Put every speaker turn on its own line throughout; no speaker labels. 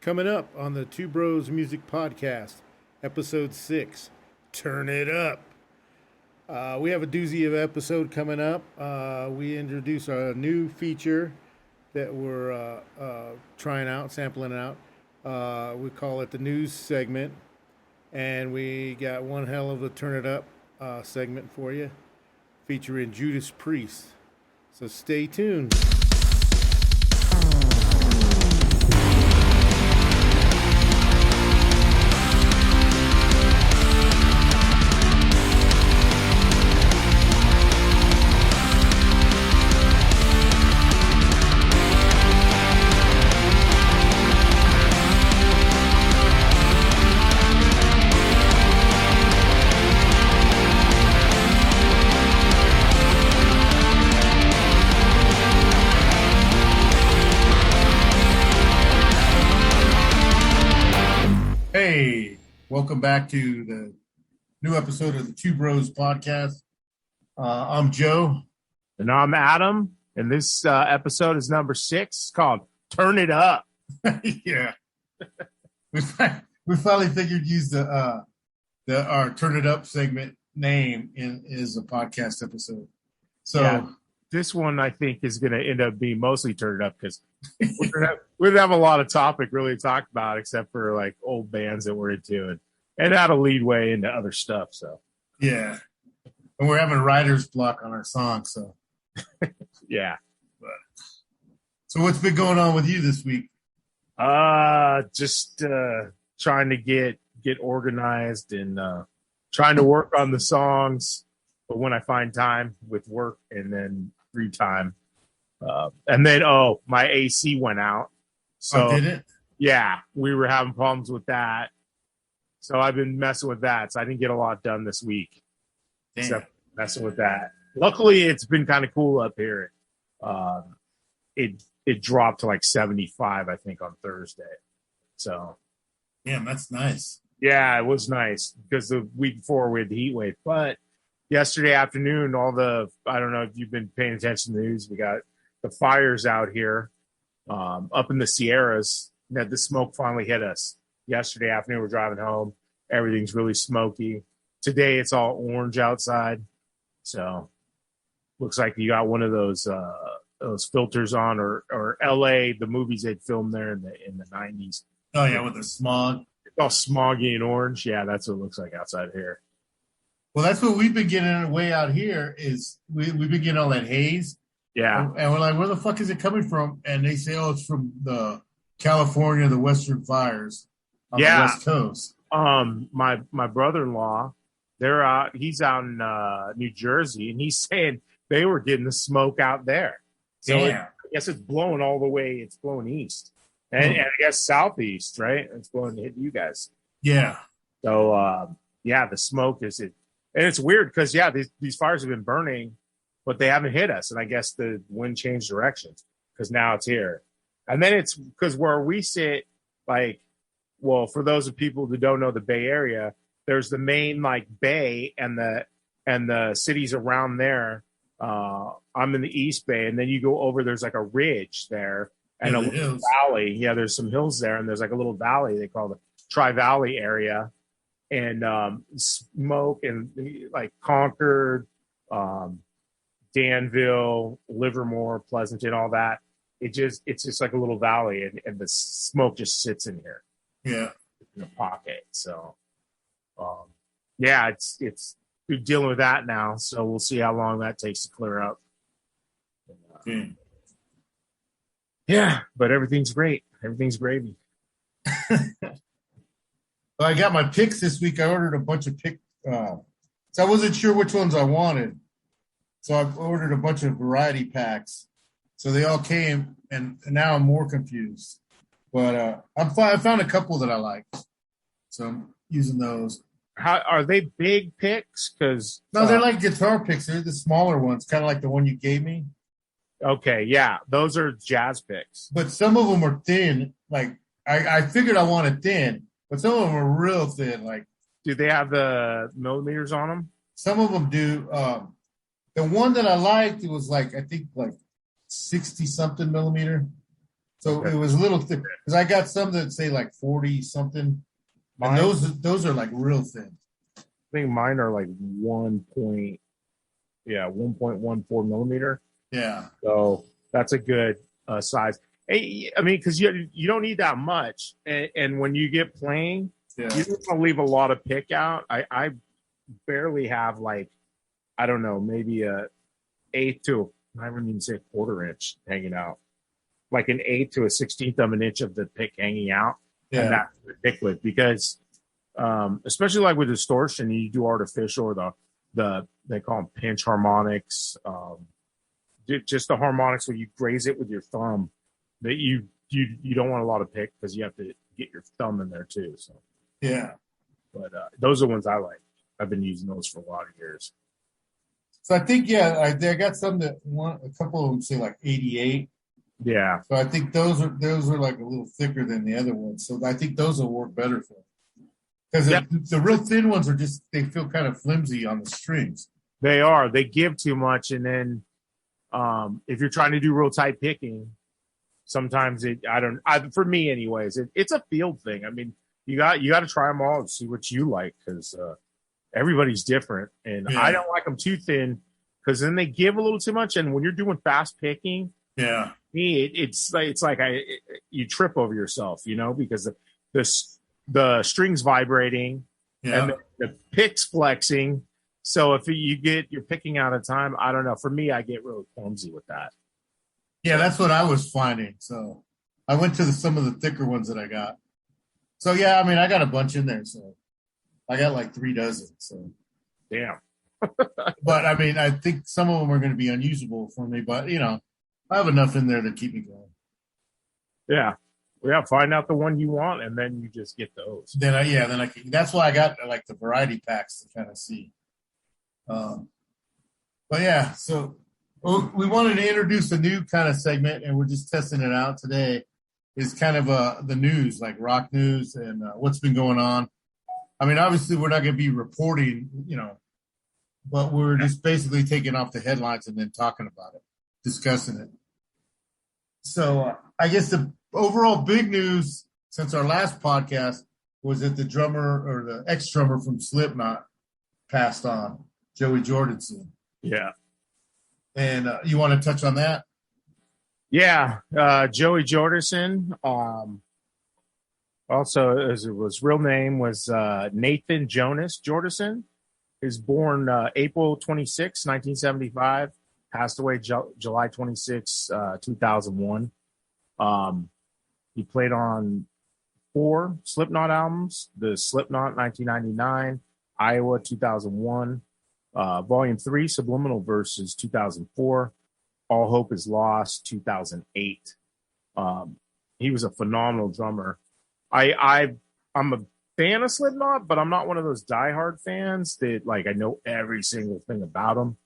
Coming up on the Two Bros Music Podcast, Episode 6, Turn It Up. We have a doozy of episode coming up. We introduce a new feature that we're trying out, sampling out. We call it the news segment. And we got one hell of a Turn It Up segment for you, featuring Judas Priest. So stay tuned. Hey, welcome back to the new episode of the Two Bros Podcast. I'm Joe.
And I'm Adam. And this episode is number 6, called Turn It Up.
Yeah. we finally figured to use our Turn It Up segment name is a podcast episode. So
yeah, this one I think is going to end up being mostly Turn It Up because we don't have a lot of topic really to talk about except for like old bands that we're into and how to lead way into other stuff. So
yeah. And we're having writer's block on our song, so
yeah.
So what's been going on with you this week?
Just trying to get organized and trying to work on the songs, but when I find time with work and then free time. And then my AC went out. So
did it?
Yeah, we were having problems with that. So I've been messing with that. So I didn't get a lot done this week.
Damn.
Except messing with that. Luckily, it's been kind of cool up here. It dropped to like 75, I think, on Thursday. So,
damn, that's nice.
Yeah, it was nice because the week before we had the heat wave. But yesterday afternoon, I don't know if you've been paying attention to the news, we got the fires out here up in the Sierras. The smoke finally hit us. Yesterday afternoon, we're driving home. Everything's really smoky. Today, it's all orange outside. So, looks like you got one of those filters on, or L.A., the movies they'd filmed there in the 90s.
Oh, yeah, with the smog.
It's all smoggy and orange. Yeah, that's what it looks like outside here.
Well, that's what we've been getting way out here is we've been getting all that haze.
Yeah.
And we're like, where the fuck is it coming from? And they say, it's from the California, the Western fires on the West Coast.
My brother-in-law, he's out in New Jersey, and he's saying they were getting the smoke out there. So I guess it's blowing all the way. It's blowing east. And I guess southeast, right? It's blowing to hit you guys.
Yeah.
So, the smoke is it. And it's weird because, these fires have been burning, but they haven't hit us. And I guess the wind changed directions because now it's here. And then it's because where we sit, for those of people who don't know the Bay Area, there's the main bay and the cities around there. I'm in the East Bay, and then you go over, there's a ridge there and a little valley. Yeah, there's some hills there, and there's a little valley they call the Tri-Valley area. And smoke and Concord, Danville, Livermore, Pleasanton, all that. It's just like a little valley, and the smoke just sits in here.
Yeah,
in a pocket. So, it's we're dealing with that now. So we'll see how long that takes to clear up. Yeah, but everything's great. Everything's gravy.
Well, I got my picks this week. I ordered a bunch of picks. So I wasn't sure which ones I wanted. So I ordered a bunch of variety packs. So they all came, and now I'm more confused. But I found a couple that I like. So I'm using those.
How are they big picks? Because
no, they're like guitar picks. They're the smaller ones, kind of like the one you gave me.
Okay, yeah. Those are jazz picks.
But some of them are thin. I figured I wanted thin. But some of them are real thin.
Do they have the millimeters on them?
Some of them do. The one that I liked, it was I think 60 something millimeter. So
Okay.
it was a little thick because I got some that say like 40 something, and
Mine,
those are like real thin.
I think mine are like 1.14 millimeter.
Yeah,
So that's a good size. Hey, I mean, because you don't need that much, and when you get playing,
yeah,
you don't want to leave a lot of pick out. I barely have like, I don't know, maybe a eighth to I wouldn't even say a quarter inch hanging out, like an eighth to a 16th of an inch of the pick hanging out, and
yeah,
that's the pick with because especially like with distortion, you do artificial or the they call them pinch harmonics, just the harmonics where you graze it with your thumb. That you don't want a lot of pick because you have to get your thumb in there too. So,
yeah.
but those are the ones I like. I've been using those for a lot of years.
So I think I got some that a couple of them say like 88.
Yeah,
So I think those are like a little thicker than the other ones. So I think those will work better for them. Because
yeah,
the real thin ones are just they feel kind of flimsy on the strings.
they are. They give too much, and then if you're trying to do real tight picking, sometimes for me anyways, it's a field thing. I mean, you got to try them all and see what you like because everybody's different, and I
Yeah,
don't like them too thin because then they give a little too much. And when you're doing fast picking,
yeah,
it's like you trip over yourself, because the strings vibrating and
yeah.
the picks flexing. So if you're picking out of time, I don't know. For me, I get really clumsy with that.
Yeah, that's what I was finding. So I went to some of the thicker ones that I got. So yeah, I mean, I got a bunch in there. So I got like 3 dozen. So,
Damn.
but I mean, I think some of them are going to be unusable for me. But I have enough in there to keep me going.
Yeah. Yeah. Find out the one you want, and then you just get those.
Then I can. That's why I got like the variety packs to kind of see. But yeah, so we wanted to introduce a new kind of segment, and we're just testing it out today. Is kind of the news, like rock news, and what's been going on. I mean, obviously, we're not going to be reporting, but we're just basically taking off the headlines and then talking about it, discussing it. So I guess the overall big news since our last podcast was that the drummer or the ex-drummer from Slipknot passed on, Joey Jordison.
Yeah.
And you want to touch on that?
Yeah. Joey Jordison. Also, his real name was Nathan Jonas Jordison. He was born April 26, 1975. Passed away July 26, 2001. He played on 4 Slipknot albums: the Slipknot 1999, Iowa 2001, Volume 3 Subliminal Verses 2004, All Hope Is Lost 2008. He was a phenomenal drummer. I'm a fan of Slipknot, but I'm not one of those diehard fans that like I know every single thing about them.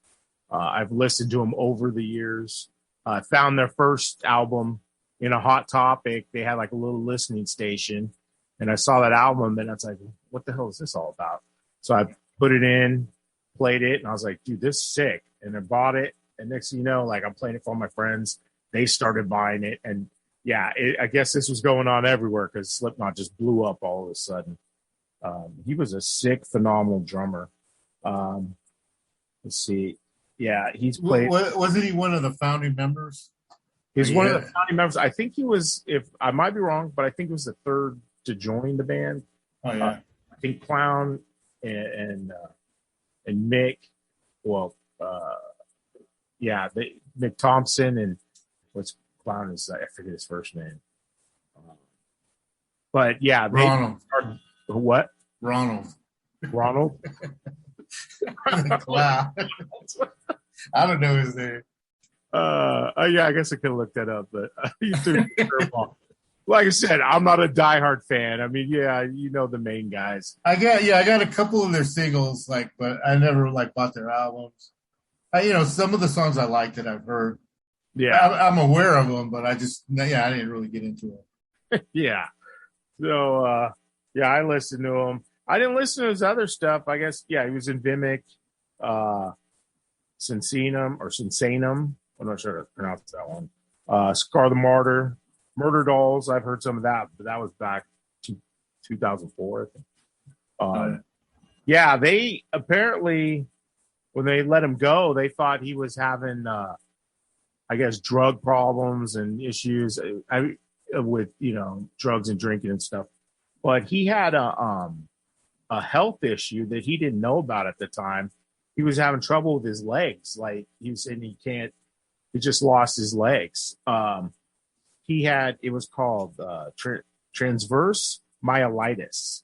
I've listened to them over the years. I found their first album in a Hot Topic. They had like a little listening station, and I saw that album, and I was like, "What the hell is this all about?" So I put it in, played it, and I was like, "Dude, this is sick!" And I bought it. And next thing you know, like I'm playing it for all my friends. They started buying it, and yeah, I guess this was going on everywhere because Slipknot just blew up all of a sudden. He was a sick, phenomenal drummer. Let's see. Yeah, he's played.
Wasn't he one of the founding members?
He's one of the founding members. I think he was, if I might be wrong, but I think he was the third to join the band.
Oh, yeah.
I think Clown and Mick, well, Mick Thompson and what's Clown is, I forget his first name. But yeah,
Ronald.
What?
Ronald. Clown. I don't know his name.
Yeah, I guess I could have looked that up, but you threw me a curveball. Like I said, I'm not a diehard fan. I mean, yeah, the main guys.
I got a couple of their singles, but I never bought their albums. Some of the songs I like that I've heard.
Yeah,
I'm aware of them, but I didn't really get into it.
Yeah. So, I listened to him. I didn't listen to his other stuff. I guess, he was in Vimic, Sincenum. I'm not sure how to pronounce that one. Scar the Murder Dolls, I've heard some of that, but that was back to 2004. I think. Yeah, they apparently, when they let him go, they thought he was having, I guess, drug problems and issues with, drugs and drinking and stuff. But he had a health issue that he didn't know about at the time. He was having trouble with his legs. Like he was saying he just lost his legs. It was called transverse myelitis,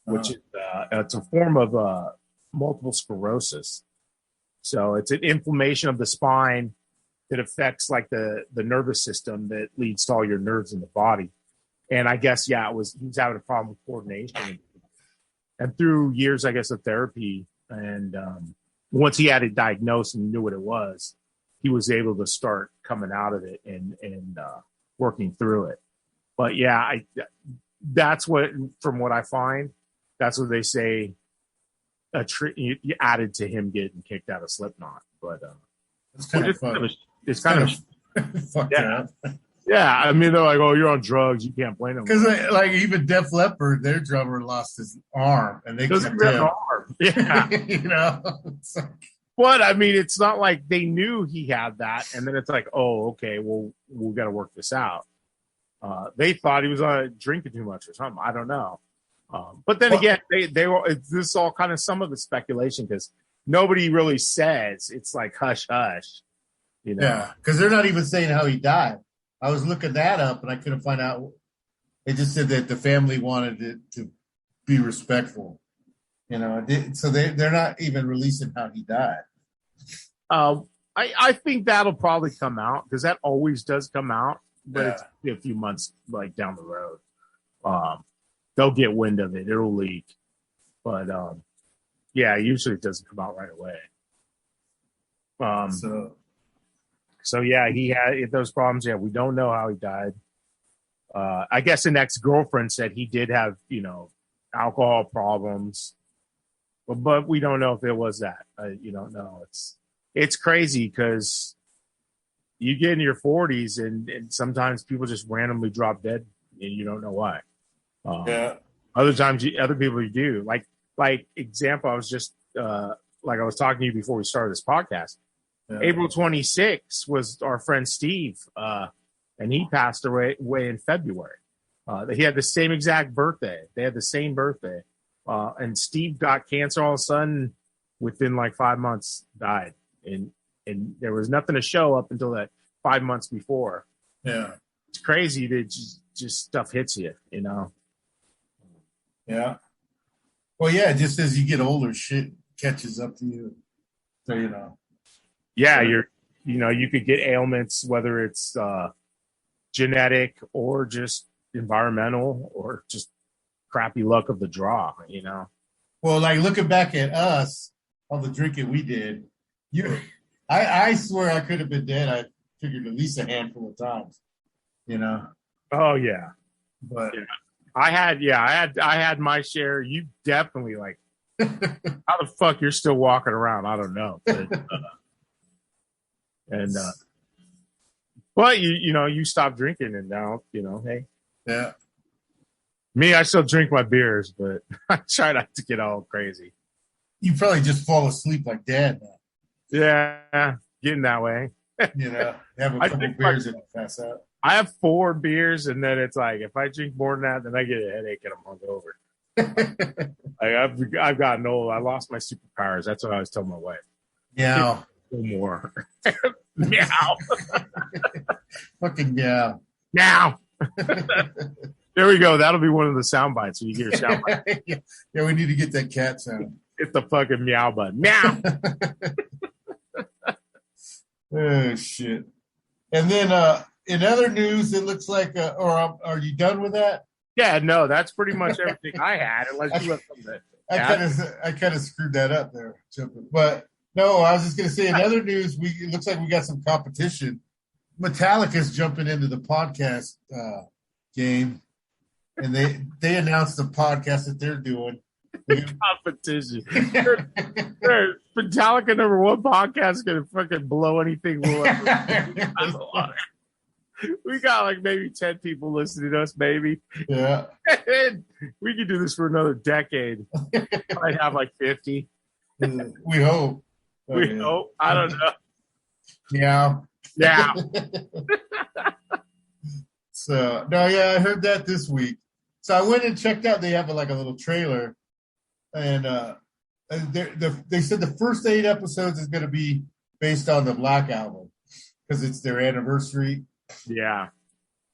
which is it's a form of multiple sclerosis. So it's an inflammation of the spine that affects like the nervous system that leads to all your nerves in the body. And I guess, he was having a problem with coordination. And through years, I guess, of therapy, and once he had it diagnosed and knew what it was, he was able to start coming out of it and working through it. But that's what, from what I find, that's what they say added to him getting kicked out of Slipknot. But
it's kind of fun.
It's kind of
fucked up.
Yeah, I mean, they're like, "Oh, you're on drugs. You can't blame them."
Because like even Def Leppard, their drummer lost his arm, and they kept him.
Arm. Yeah,
It's like,
but I mean, it's not like they knew he had that, and then it's like, "Oh, okay, well, we've got to work this out." They thought he was drinking too much or something. I don't know. But then again, they were. This is all kind of some of the speculation because nobody really says. It's like hush hush,
Yeah, because they're not even saying how he died. I was looking that up and I couldn't find out. It just said that the family wanted it to be respectful, So they're not even releasing how he died.
I think that'll probably come out because that always does come out, but it's a few months like down the road. They'll get wind of it. It'll leak, but usually it doesn't come out right away. So yeah, he had those problems. Yeah, we don't know how he died. I guess an ex-girlfriend said he did have, alcohol problems, but we don't know if it was that. You don't know. It's crazy because you get in your 40s and sometimes people just randomly drop dead and you don't know why. Other times, other people you do. Like example, I was just I was talking to you before we started this podcast. April 26th was our friend Steve, and he passed away in February. He had the same exact birthday. They had the same birthday. And Steve got cancer all of a sudden within like 5 months, died. And there was nothing to show up until that 5 months before.
Yeah.
It's crazy that just stuff hits you,
Yeah. Well, just as you get older, shit catches up to you. So,
Yeah, you could get ailments, whether it's genetic or just environmental or just crappy luck of the draw,
Well, like looking back at us, all the drinking we did, I swear I could have been dead. I figured at least a handful of times,
Oh yeah,
but
I had my share. You definitely how the fuck you're still walking around? I don't know. But, but you stop drinking and now, hey.
Yeah.
Me, I still drink my beers, but I try not to get all crazy.
You probably just fall asleep like Dad now.
Yeah, getting that way.
Have a couple beers and pass out.
I have 4 beers, and then it's like if I drink more than that, then I get a headache and I'm hungover. I've gotten old. I lost my superpowers. That's what I was telling my wife.
Yeah.
No more. Meow.
Fucking yeah.
Meow. There we go. That'll be one of the sound bites. When you get your sound bite.
Yeah, we need to get that cat sound.
Hit the fucking meow button. Meow.
Oh shit. And then in other news, it looks like, are you done with that?
Yeah, no, that's pretty much everything I had. Unless you have something.
I kind of screwed that up there, but no, I was just gonna say in other news, it looks like we got some competition. Metallica's jumping into the podcast game, and they announced the podcast that they're doing.
Competition. They're Metallica #1 podcast is gonna fucking blow anything. We got like maybe 10 people listening to us, maybe.
Yeah.
And we could do this for another decade. Might have like 50.
We hope.
We hope. I don't know.
Yeah.
Yeah.
So no, yeah, I heard that this week. So I went and checked out. They have like a little trailer, and they said the first 8 episodes is going to be based on the Black Album because it's their anniversary.
Yeah.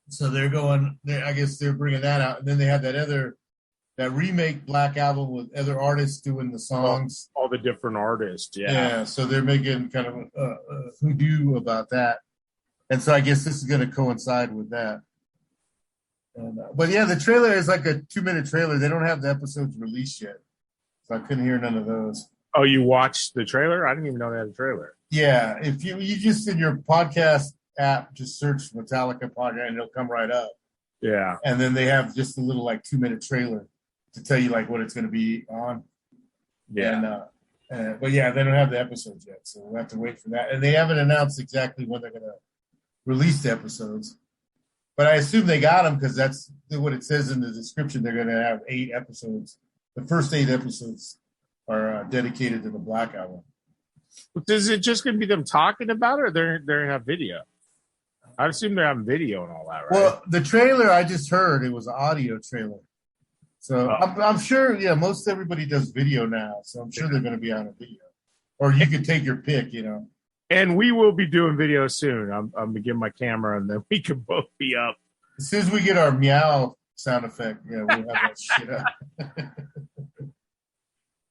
So they're going. I guess they're bringing that out, and then they have that remake Black Album with other artists doing the songs.
All the different artists. Yeah.
Yeah. So they're making kind of a hoodoo about that, and so I guess this is going to coincide with that. And, but yeah, the trailer is like a 2-minute trailer. They don't have the episodes released yet, so I couldn't hear none of those.
Oh, you watched the trailer? I didn't even know they had a trailer.
Yeah, if you just in your podcast app just search Metallica podcast and it'll come right up.
Yeah.
And then they have just a little like 2-minute trailer to tell you like what it's going to be on.
Yeah.
But yeah, they don't have the episodes yet, so we'll have to wait for that. And they haven't announced exactly when they're going to release the episodes. But I assume they got them because that's what it says in the description. They're going to have 8 episodes. The first 8 episodes are dedicated to the Black Album.
Is it just going to be them talking about it, or they're going to have video? I assume they're having video and all that, right?
Well, the trailer I just heard, it was an audio trailer. So I'm sure, yeah, most everybody does video now. So I'm sure they're going to be on a video. Or you could take your pick, you know.
And we will be doing video soon. I'm going to get my camera, and then we can both be up.
As soon as we get our meow sound effect, yeah, we'll have that shit up.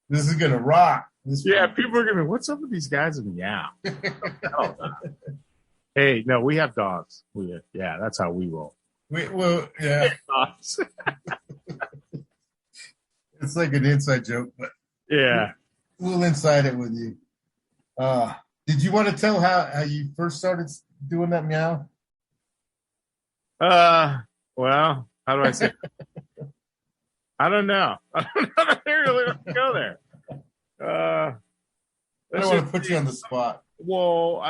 This is going to rock.
People are going to be, what's up with these guys and meow? Hey, no, we have dogs. Yeah, that's how we roll.
Yeah.
Dogs.
It's like an inside joke, but
yeah.
We'll inside it with you. Did you want to tell how you first started doing that meow?
Well, how do I say? I don't know. I don't know if I really want to go there.
I don't want to put you on the spot.
Well,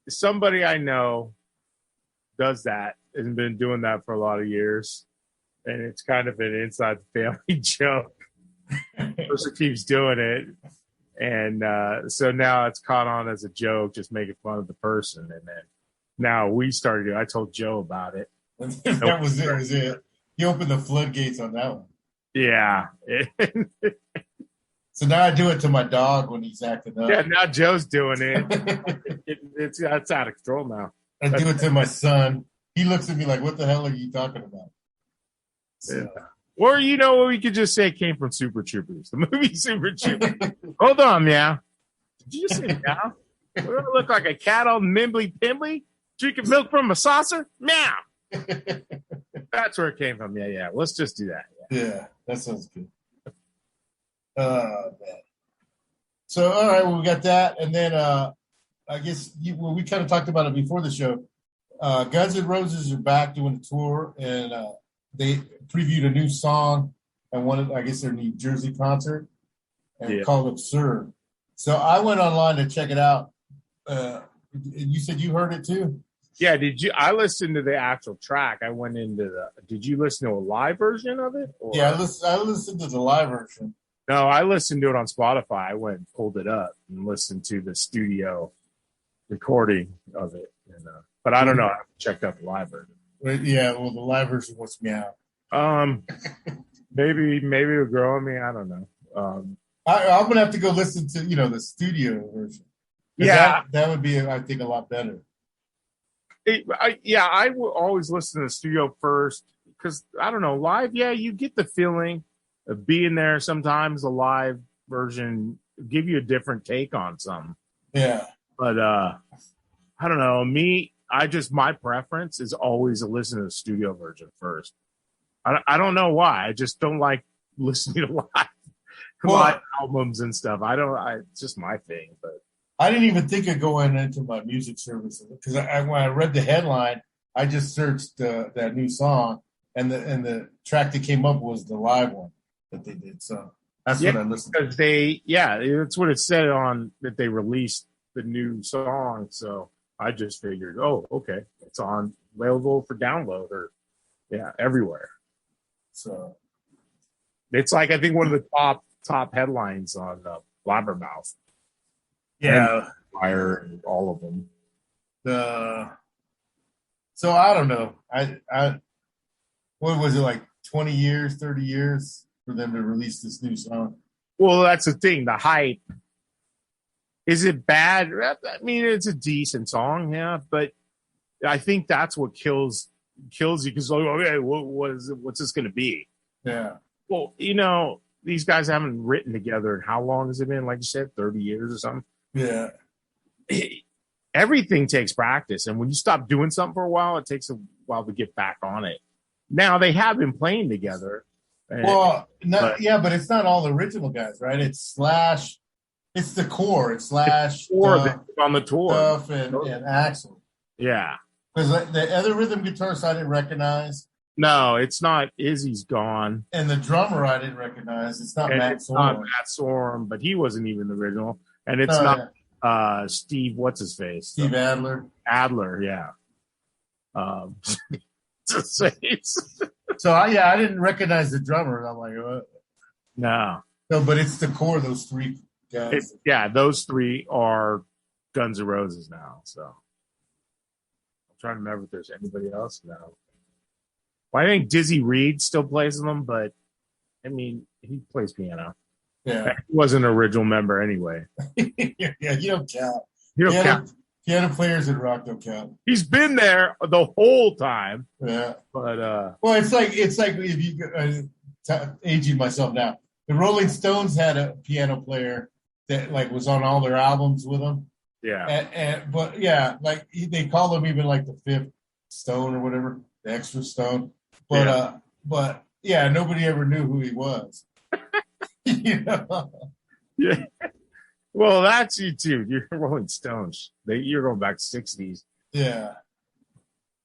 somebody I know does that and been doing that for a lot of years, and it's kind of an inside the family joke. Person keeps doing it, and so now it's caught on as a joke, just making fun of the person. And then now we started. I told Joe about it.
That was it. Was it? You opened the floodgates on that one.
Yeah.
So now I do it to my dog when he's acting up.
Yeah, now Joe's doing it. It's out of control now.
I do it to my son. He looks at me like, "What the hell are you talking about?" So.
Yeah. Or we could just say it came from Super Troopers, the movie Super Troopers. Hold on, meow. Did you just say meow? We're gonna look like a cat all nimbly pimbly, drinking milk from a saucer? Meow. That's where it came from. Yeah. Let's just do that.
Yeah, that sounds good. Man. So, all right, well, we got that, and then I guess we kind of talked about it before the show. Guns N' Roses are back doing a tour, and they previewed a new song and I guess their New Jersey concert, and called Absurd. So I went online to check it out. You said you heard it too?
Yeah, did you? I listened to the actual track. I went into did you listen to a live version of it? Or?
Yeah, I listened to the live version.
No, I listened to it on Spotify. I went and pulled it up and listened to the studio recording of it. But I don't know. I haven't checked out the live version.
Yeah, well, the live version was meow.
Maybe it'll grow on me. I don't know.
I'm gonna have to go listen to the studio version.
Yeah,
that would be, I think, a lot better.
I will always listen to the studio first because I don't know, live. Yeah, you get the feeling of being there. Sometimes the live version give you a different take on something.
Yeah,
but I don't know. My preference is always to listen to the studio version first. I don't know why. I just don't like listening to live albums and stuff. It's just my thing. But
I didn't even think of going into my music services because when I read the headline, I just searched that new song, and the track that came up was the live one that they did. So that's what I listened to.
Because it's what it said on that they released the new song. So I just figured, oh, okay, it's on available for download or everywhere.
So
It's like I think one of the top headlines on Blabbermouth.
yeah,
Fire and all of them.
So I don't know. I what was it, like 20 years, 30 years for them to release this new song?
Well, that's the thing. The hype. Is it bad? I mean, it's a decent song, yeah, but I think that's what kills you because okay, what's this going to be?
Yeah.
Well, these guys haven't written together. How long has it been? Like you said, 30 years or something.
Yeah.
Everything takes practice, and when you stop doing something for a while, it takes a while to get back on it. Now they have been playing together.
But it's not all the original guys, right? It's Slash. It's the core. It's Slash
on the tour,
Duff and Axel.
Yeah,
because the other rhythm guitarist I didn't recognize.
No, it's not. Izzy's gone,
and the drummer I didn't recognize. It's not Matt Sorum.
Not Matt Sorum, but he wasn't even the original, and it's not Steve. What's his face?
Steve Adler.
Adler, yeah.
So I didn't recognize the drummer. I'm like, what?
No,
but it's the core. Those three guys.
Those three are Guns N' Roses now. So I'm trying to remember if there's anybody else now. Well, I think Dizzy Reed still plays with them, but I mean, he plays piano.
Yeah,
he wasn't an original member anyway.
Yeah, you don't count.
You don't count.
Piano players in rock don't count.
He's been there the whole time.
Yeah,
but
well, it's like if you aging myself now. The Rolling Stones had a piano player that like was on all their albums with them.
Yeah,
but they call him even like the fifth Stone or whatever, the extra Stone. But nobody ever knew who he was.
Yeah. Well, that's you too. You're Rolling Stones. You're going back to 60s.
Yeah.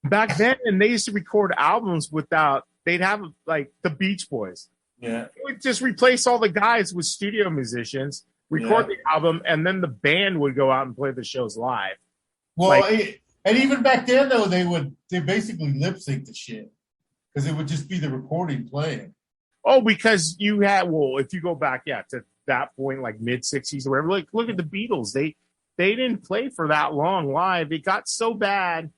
Back then, and they used to record albums without. They'd have like the Beach Boys.
Yeah.
They would just replace all the guys with studio musicians, record the album, and then the band would go out and play the shows live.
Well, and even back then though, they basically lip sync the shit because it would just be the recording playing.
Oh, because you had if you go back, to that point, like mid 60s or whatever. Like, look at the Beatles. They didn't play for that long live. It got so bad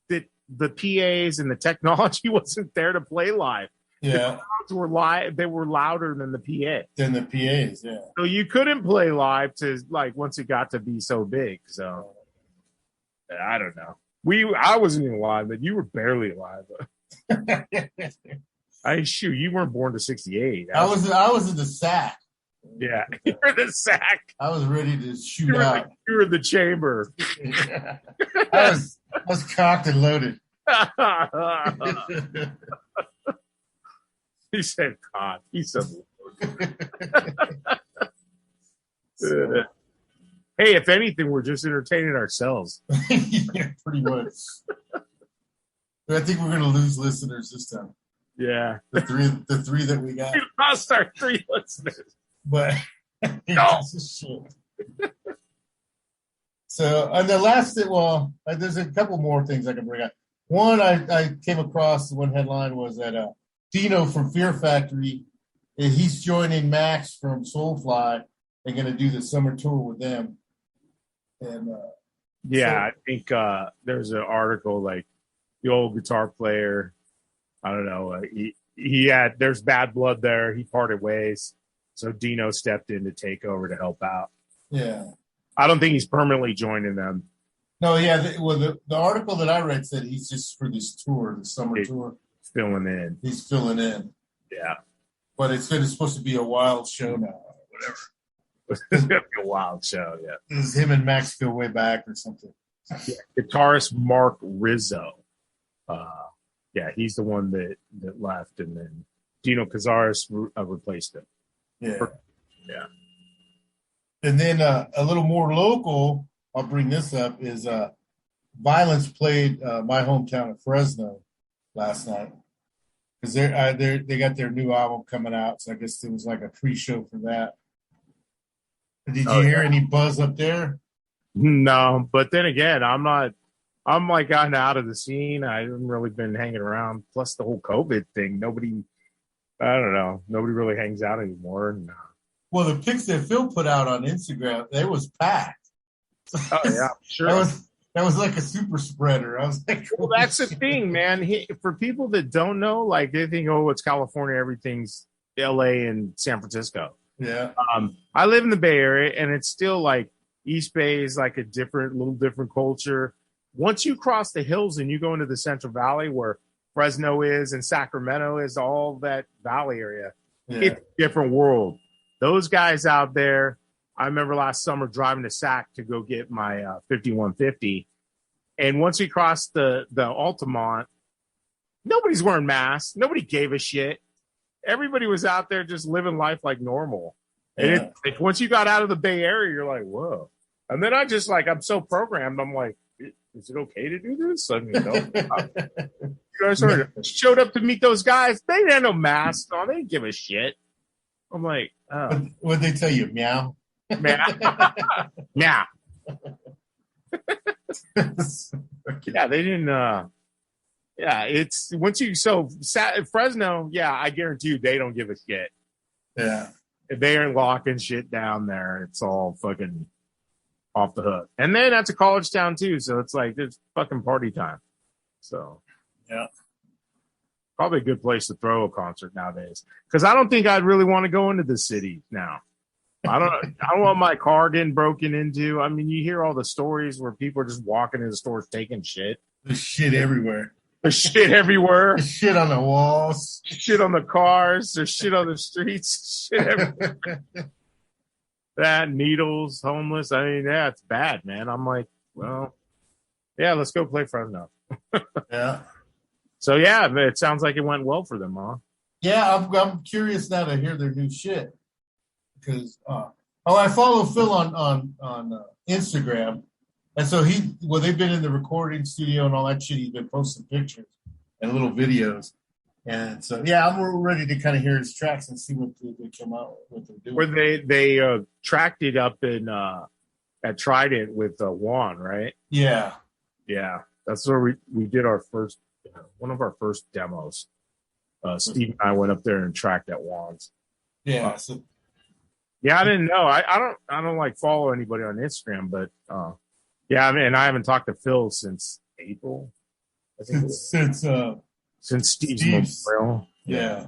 that the PAs and the technology wasn't there to play live.
Yeah,
the crowds were live. They were louder than the PA.
Than the PAs, yeah.
So you couldn't play live to once it got to be so big. So I don't know. I wasn't even alive, but you were barely alive. You weren't born to 68.
I was in the sack.
Yeah, you were the sack.
I was ready to shoot out.
You were the chamber.
I was cocked and loaded.
He said cocked. He said hey, if anything, we're just entertaining ourselves.
Yeah, pretty much. But I think we're going to lose listeners this time.
Yeah,
the three that we got.
We lost our 3 listeners.
But
no.
So, and the last, there's a couple more things I can bring up. One, I came across, one headline was that Dino from Fear Factory, he's joining Max from Soulfly and going to do the summer tour with them. And
I think there's an article like the old guitar player. I don't know. There's bad blood there. He parted ways. So Dino stepped in to take over to help out.
Yeah.
I don't think he's permanently joining them.
No, yeah. The article that I read said he's just for this tour, the summer tour.
Filling in.
He's filling in.
Yeah.
But it's supposed to be a wild show now or whatever.
It's going to be a wild show, yeah.
Does him and Max go way back or something?
Yeah. Guitarist Mark Rizzo. He's the one that left, and then Dino Cazares replaced him.
Yeah.
Yeah.
And then a little more local, I'll bring this up, is Violence played my hometown of Fresno last night. Because they got their new album coming out, so I guess it was like a pre-show for that. Did you hear any buzz up there?
No, but then again, I'm not I'm like gotten out of the scene. I haven't really been hanging around. Plus the whole COVID thing. I don't know. Nobody really hangs out anymore. And,
Well, the pics that Phil put out on Instagram, they was packed.
oh yeah, sure.
That was like a super spreader. I was like,
Well, that's the thing, man. For people that don't know, like they think, oh, it's California, everything's LA and San Francisco.
yeah,
I live in the Bay Area, and it's still like East Bay is like a little different culture. Once you cross the hills and you go into the Central Valley where Fresno is and Sacramento is, all that valley area, it's a different world. Those guys out there, I remember last summer driving to Sac to go get my 5150. And once we crossed the Altamont, nobody's wearing masks. Nobody gave a shit. Everybody was out there just living life like normal. And once you got out of the Bay Area, you're like, whoa. And then I'm so programmed. I'm like, is it okay to do this? I mean, no. You guys showed up to meet those guys. They didn't have no masks on. They didn't give a shit. I'm like, oh.
What'd they tell you? Meow?
Man. Yeah. Yeah, they didn't. Yeah, it's once you Fresno. Yeah, I guarantee you they don't give a shit.
Yeah,
If they aren't locking shit down there, it's all fucking off the hook. And then that's a college town too, so it's like it's fucking party time. So
yeah,
probably a good place to throw a concert nowadays. Because I don't think I'd really want to go into the city now. I don't want my car getting broken into. I mean, you hear all the stories where people are just walking into stores taking shit.
there's shit everywhere.
There's shit everywhere.
There's shit on the walls.
Shit on the cars. There's shit on the streets. Shit everywhere. That needles, homeless. I mean, yeah, it's bad, man. I'm like, well, yeah, let's go play Fresno.
Yeah.
So yeah, it sounds like it went well for them, huh?
Yeah, I'm curious now to hear their new shit because I follow Phil on Instagram, and so they've been in the recording studio and all that shit. He's been posting pictures and little videos, and so yeah, I'm ready to kind of hear his tracks and see what they come out what they're doing.
Where they tracked it up in at Trident with Juan, right?
Yeah,
that's where we did our first one of our first demos. Steve and I went up there and tracked at Juan's.
Yeah.
Yeah, I didn't know. I don't like follow anybody on Instagram, but yeah, I mean, I haven't talked to Phil since April. I think since Steve's memorial.
Yeah.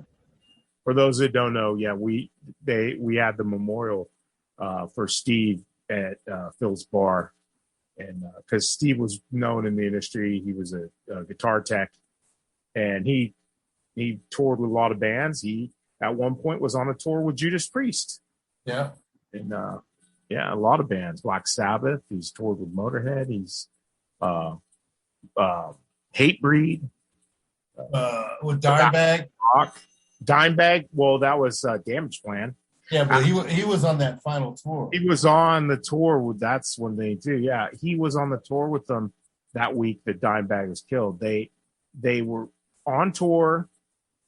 For those that don't know, yeah, we had the memorial for Steve at Phil's bar, and because Steve was known in the industry, he was a guitar tech, and he toured with a lot of bands. He at one point was on a tour with Judas Priest.
Yeah.
And yeah, a lot of bands. Black Sabbath. He's toured with Motorhead. He's Hatebreed.
With Dimebag.
Dimebag. Well, that was Damage Plan.
Yeah, but he was on that final tour.
He was on the tour. That's when they do. Yeah, he was on the tour with them that week that Dimebag was killed. They were on tour.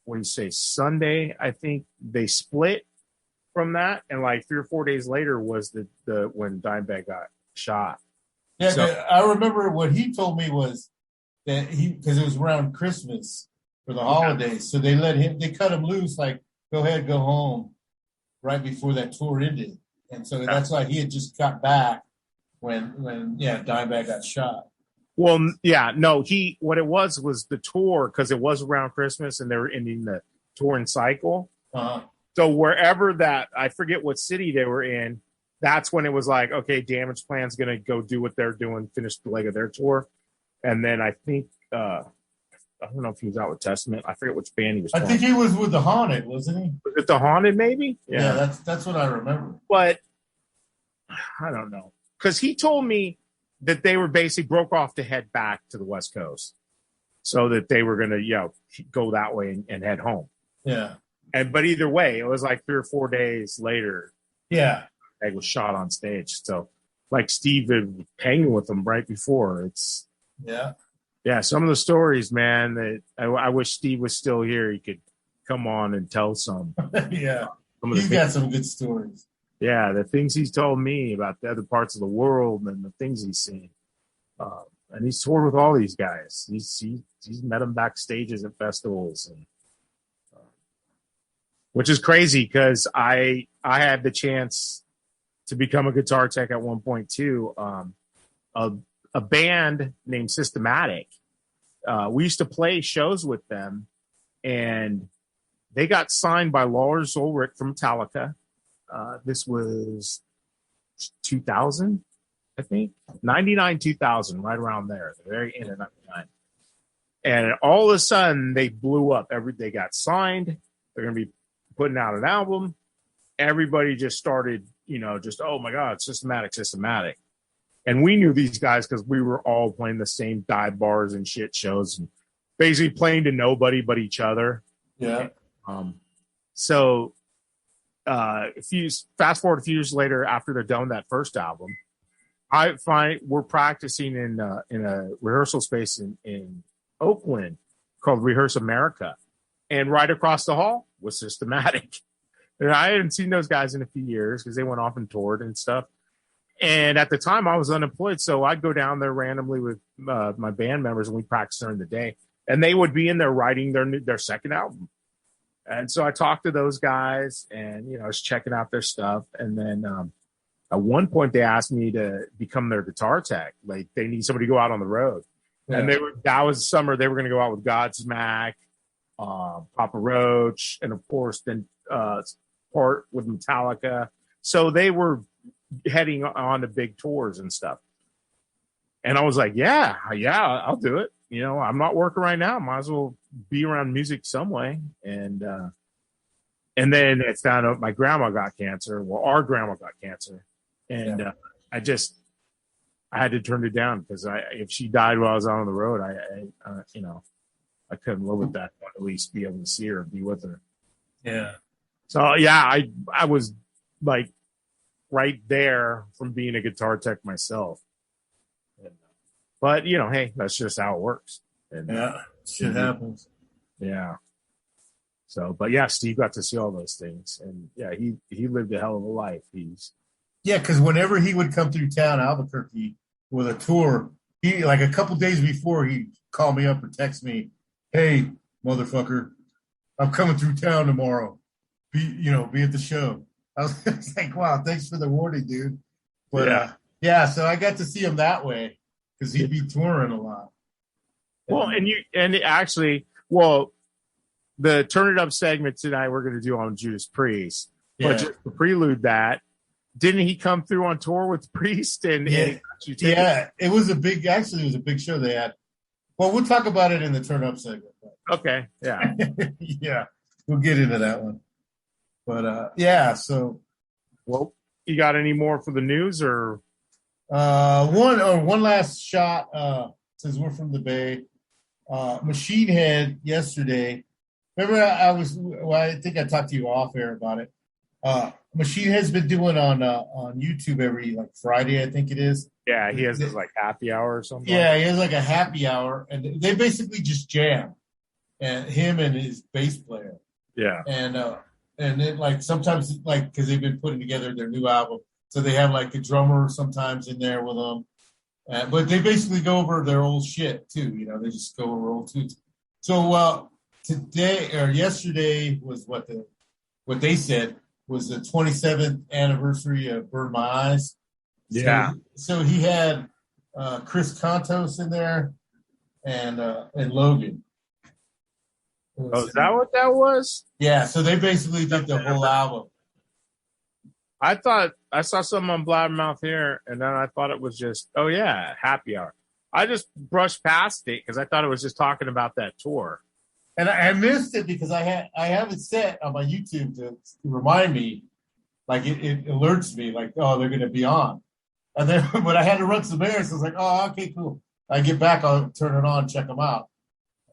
What do you say? Sunday, I think they split from that, and like 3 or 4 days later was the when Dimebag got shot.
Yeah, so, I remember what he told me was that because it was around Christmas for the holidays, so they cut him loose, like go ahead, go home, right before that tour ended, and so that's why he had just got back when Dimebag got shot.
Well, yeah, no, what it was the tour because it was around Christmas and they were ending the touring cycle.
Uh-huh.
So wherever that, I forget what city they were in, that's when it was like, okay, Damage Plan's going to go do what they're doing, finish the leg of their tour. And then I think, I don't know if he was out with Testament. I forget which band he was.
I think he was with The Haunted, wasn't he?
Was it The Haunted, maybe?
Yeah, that's what I remember.
But I don't know. Because he told me that they were basically broke off to head back to the West Coast. So that they were going to, go that way and head home.
Yeah.
But either way, it was like 3 or 4 days later.
Yeah.
Egg was shot on stage. So, like Steve had hanging with them right before. It's some of the stories, man. That I wish Steve was still here. He could come on and tell some.
Yeah, he's got some good stories. Yeah,
the things he's told me about the other parts of the world and the things he's seen. and he's toured with all these guys. He's met them backstages at festivals, and which is crazy because I had the chance to become a guitar tech at one point too. A band named Systematic. We used to play shows with them, and they got signed by Lars Ulrich from Metallica. This was 2000, I think, 99, 2000, right around there, the very end of 99. And all of a sudden, they blew up. They got signed. They're going to be putting out an album. Everybody just started, oh my God, Systematic. And we knew these guys because we were all playing the same dive bars and shit shows, and basically playing to nobody but each other.
Yeah.
So fast forward a few years later, after they're done with that first album, I find we're practicing in a rehearsal space in Oakland called Rehearse America, and right across the hall was Systematic. And I hadn't seen those guys in a few years because they went off and toured and stuff. And at the time, I was unemployed, so I'd go down there randomly with my band members, and we'd practice during the day. And they would be in there writing their second album. And so I talked to those guys, and I was checking out their stuff. And then at one point, they asked me to become their guitar tech. Like, they need somebody to go out on the road. Yeah. And that was the summer. They were going to go out with Godsmack, Papa Roach, and of course, then part with Metallica. So they were heading on to big tours and stuff. And I was like, yeah, I'll do it. I'm not working right now. Might as well be around music some way. And then I found out my grandma got cancer. Well, our grandma got cancer. And I had to turn it down because if she died while I was out on the road, I couldn't live with that. At least be able to see her and be with her.
Yeah.
So yeah, I was like right there from being a guitar tech myself. But hey, that's just how it works. And,
shit happens.
Yeah. So, but yeah, Steve got to see all those things, and yeah, he lived a hell of a life.
Because whenever he would come through town, Albuquerque, with a tour, he like a couple days before he'd call me up or text me, "Hey, motherfucker, I'm coming through town tomorrow. Be at the show." I was like, "Wow, thanks for the warning, dude." But so I got to see him that way because he'd be touring a lot.
Well, the Turn It Up segment tonight we're going to do on Judas Priest.
Yeah.
But just to prelude that, didn't he come through on tour with Priest? And
it was a big show they had. Well, we'll talk about it in the Turn Up segment.
Okay, yeah.
Yeah, we'll get into that one. But, so.
Well, you got any more for the news or?
One last shot, since we're from the Bay. Machine Head yesterday. Remember, I think I talked to you off air about it. Machine Head's been doing on YouTube every Friday, I think it is.
Yeah, he has this happy hour or something.
Yeah, he has a happy hour, and they basically just jam, and him and his bass player.
Yeah,
and then sometimes because they've been putting together their new album, so they have a drummer sometimes in there with them. But they basically go over their old shit too. They just go over old tunes. So yesterday was what they said was the 27th anniversary of Burn My Eyes.
Yeah.
So he had Chris Contos in there and Logan.
Oh, is that what that was?
Yeah. So they basically did the whole album.
I thought I saw something on Blabbermouth here, and then I thought it was just, happy hour. I just brushed past it because I thought it was just talking about that tour.
And I missed it because I have it set on my YouTube to remind me, it alerts me, they're going to be on. And then when I had to run some errands, I was like, oh, okay, cool. I get back, I'll turn it on, check them out.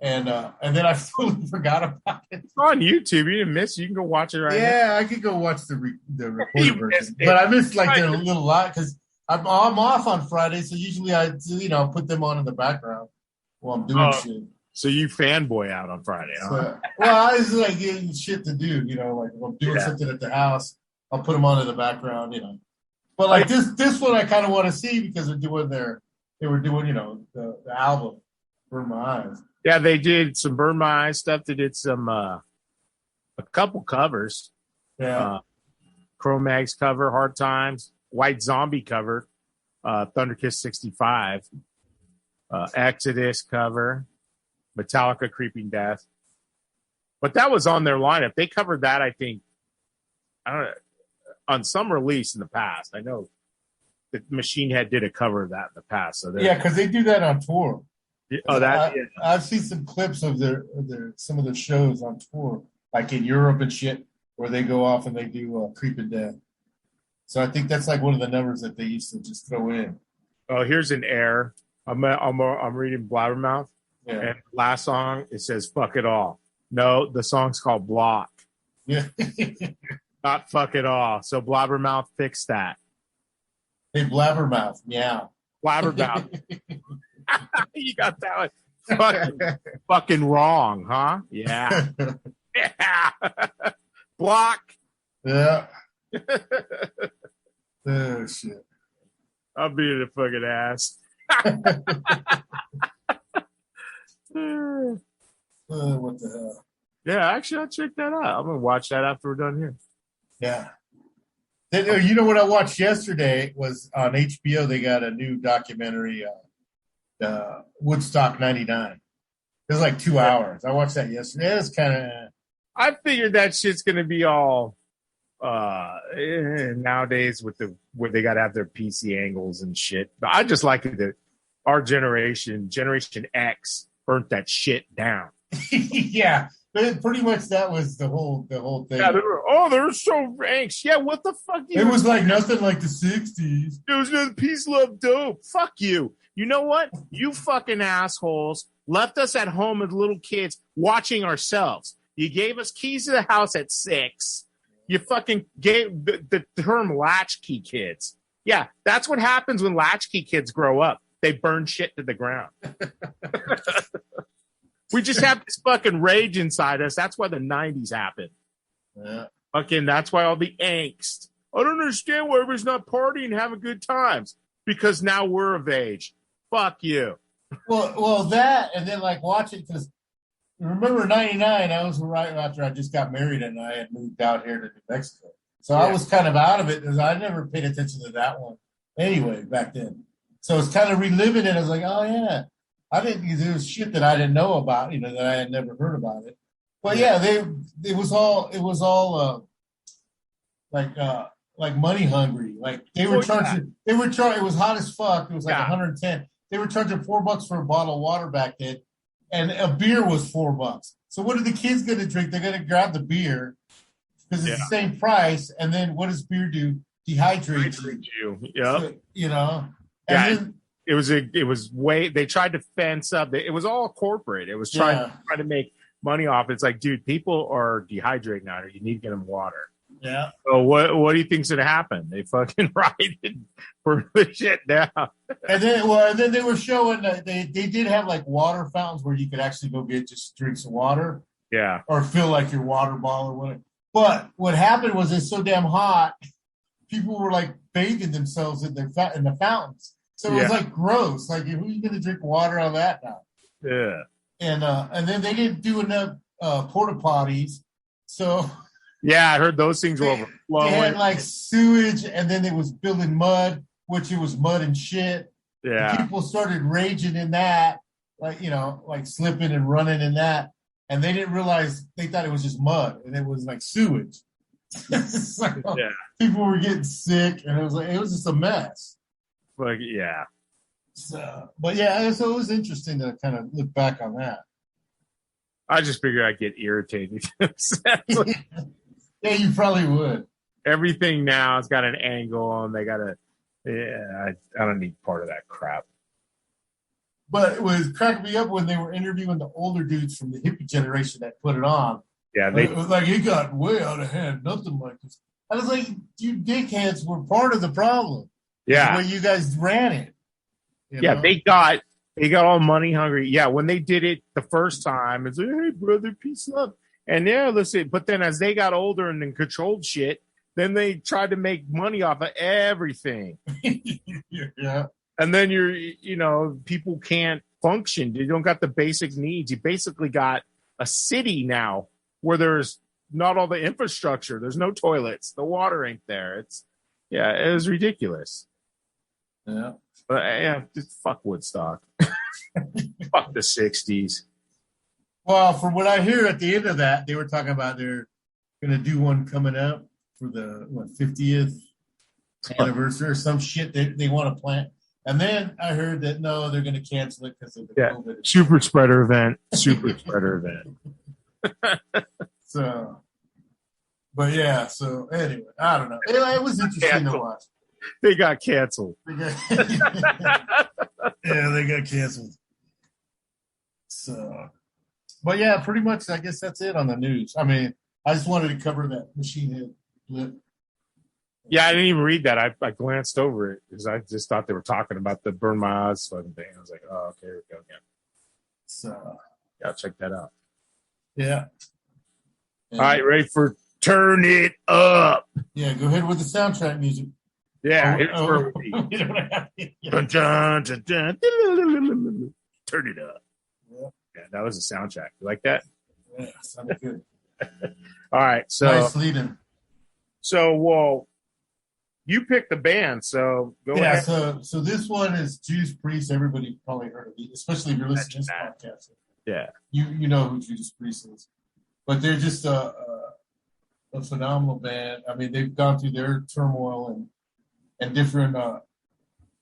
And then I totally forgot about it.
It's on YouTube. You didn't miss it. You can go watch it right now.
Yeah, I could go watch the recorded version. But I missed a little lot because I'm off on Friday, so usually I put them on in the background while I'm doing shit.
So you fanboy out on Friday, huh?
I was getting shit to do, if I'm doing something at the house, I'll put them on in the background, But this one I kind of want to see because they're doing their they were doing, the album Burn My Eyes.
Yeah, they did some Burn My Eyes stuff. They did some a couple covers.
Yeah.
Cro-Mags cover, Hard Times, White Zombie cover, Thunderkiss 65, Exodus cover, Metallica Creeping Death. But that was on their lineup. They covered that, I think, I don't know, on some release in the past. I know that Machine Head did a cover of that in the past. So
Yeah, because they do that on tour. I've seen some clips of some of their shows on tour, like in Europe and shit, where they go off and they do Creeping Death. So I think that's like one of the numbers that they used to just throw in.
Oh, here's an air. I'm reading Blabbermouth, and last song it says "Fuck It All." No, the song's called Block.
Yeah,
not "Fuck It All." So Blabbermouth fixed that.
Hey, Blabbermouth, meow.
Blabbermouth. You got that one. Fucking wrong, huh? Yeah. Yeah. Block.
Yeah. Oh, shit.
I'll beat a fucking ass.
What the hell?
Yeah, actually, I'll check that out. I'm going to watch that after we're done here.
Yeah. You know what I watched yesterday was on HBO, they got a new documentary, Woodstock 99. It was like 2 hours. I watched that yesterday. It was kind of...
I figured that shit's going to be all nowadays where they got to have their PC angles and shit. But I just like it that our Generation X, burnt that shit down.
Yeah. But pretty much that was the whole thing.
Yeah, they're so ranks. Yeah, what the fuck?
It was like nothing like the 60s.
There was no peace, love, dope. Fuck you. You know what? You fucking assholes left us at home as little kids watching ourselves. You gave us keys to the house at 6. You fucking gave the term latchkey kids. Yeah, that's what happens when latchkey kids grow up. They burn shit to the ground. We just have this fucking rage inside us. That's why the 90s happened.
Yeah.
Fucking, that's why all the angst. I don't understand why everybody's not partying and having good times. Because now we're of age. Fuck you.
Well, that, and then like watching, because remember 99, I was right after I just got married and I had moved out here to New Mexico. So I was kind of out of it because I never paid attention to that one anyway back then. So it's kind of reliving it. I was like, oh yeah. There was shit that I didn't know about, that I had never heard about it. But yeah, it was all like money hungry. Like they were charging, it was hot as fuck. It was like 110. They were charging $4 for a bottle of water back then. And a beer was $4. So what are the kids going to drink? They're going to grab the beer because it's the same price. And then what does beer do? Dehydrate
you. Yeah.
So,
then, it was they tried to fence up. It was all corporate. It was trying to make money off. It's like, dude, people are dehydrated now. You need to get them water.
Yeah.
So what do you think's gonna happen? They fucking rioted for the shit down.
And then they were showing that they did have like water fountains where you could actually go get just drinks of water.
Yeah.
Or fill like your water bottle or whatever. But what happened was it's so damn hot, people were like bathing themselves in the fountains. So it was like gross. Like, who are you going to drink water on that now?
Yeah.
And then they didn't do enough porta potties. So
yeah, I heard those things were overflowing.
They had like sewage, and then it was building mud, which it was mud and shit.
Yeah.
And people started raging in that, like slipping and running in that, and they didn't realize they thought it was just mud, and it was like sewage. So people were getting sick, and it was just a mess.
Like, yeah.
So, but yeah, so it was interesting to kind of look back on that.
I just figured I'd get irritated.
Yeah, you probably would.
Everything now has got an angle, and they got a. Yeah, I don't need part of that crap.
But it was cracking me up when they were interviewing the older dudes from the hippie generation that put it on.
Yeah,
it was like it got way out of hand. Nothing like this. I was like, you dickheads were part of the problem.
Yeah,
the way you guys ran it.
Yeah, know? They got all money hungry. Yeah, when they did it the first time, it's like, hey brother, peace up. And listen, but then as they got older and then controlled shit, then they tried to make money off of everything.
Yeah.
And then people can't function. You don't got the basic needs. You basically got a city now where there's not all the infrastructure. There's no toilets. The water ain't there. It was ridiculous.
Yeah.
But fuck Woodstock. Fuck the 60s.
Well, from what I hear at the end of that, they were talking about they're going to do one coming up for the 50th anniversary or some shit they want to plant. And then I heard that no, they're going to cancel it because of the COVID.
Super spreader event. Super spreader event.
So, but yeah. So anyway, I don't know. It was interesting to watch.
They got canceled.
Yeah, they got canceled. So, but yeah, pretty much. I guess that's it on the news. I mean, I just wanted to cover that Machine Head blip.
Yeah, I didn't even read that. I glanced over it because I just thought they were talking about the Burn My Eyes fucking thing. I was like, oh, okay, here we go again.
So,
yeah, check that out.
Yeah.
All right, ready for Turn It Up.
Yeah, go ahead with the soundtrack music.
Yeah, here's where we dun, dun, dun, dun, Turn It Up. Yeah, that was a soundtrack. You like that?
Yeah, sounded good.
All right, so
nice leading.
So, well, you picked the band, so go ahead.
So this one is Judas Priest. Everybody probably heard of it, especially if you're listening to this podcast.
Yeah,
you know who Judas Priest is, but they're just a phenomenal band. I mean, they've gone through their turmoil and different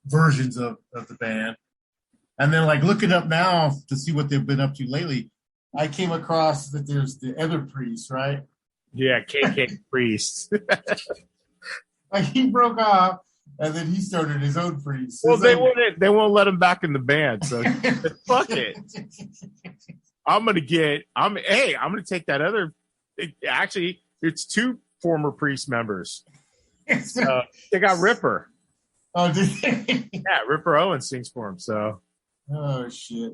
versions of the band, and then like looking up now to see what they've been up to lately, I came across that there's the other Priest, right?
Yeah, KK Priest.
Like he broke off, and then he started his own Priest.
Well, they won't let him back in the band, so fuck it. I'm gonna take that other. Actually, it's two former Priest members. They got Ripper.
Oh, did they?
Yeah, Ripper Owens sings for him. So.
Oh shit.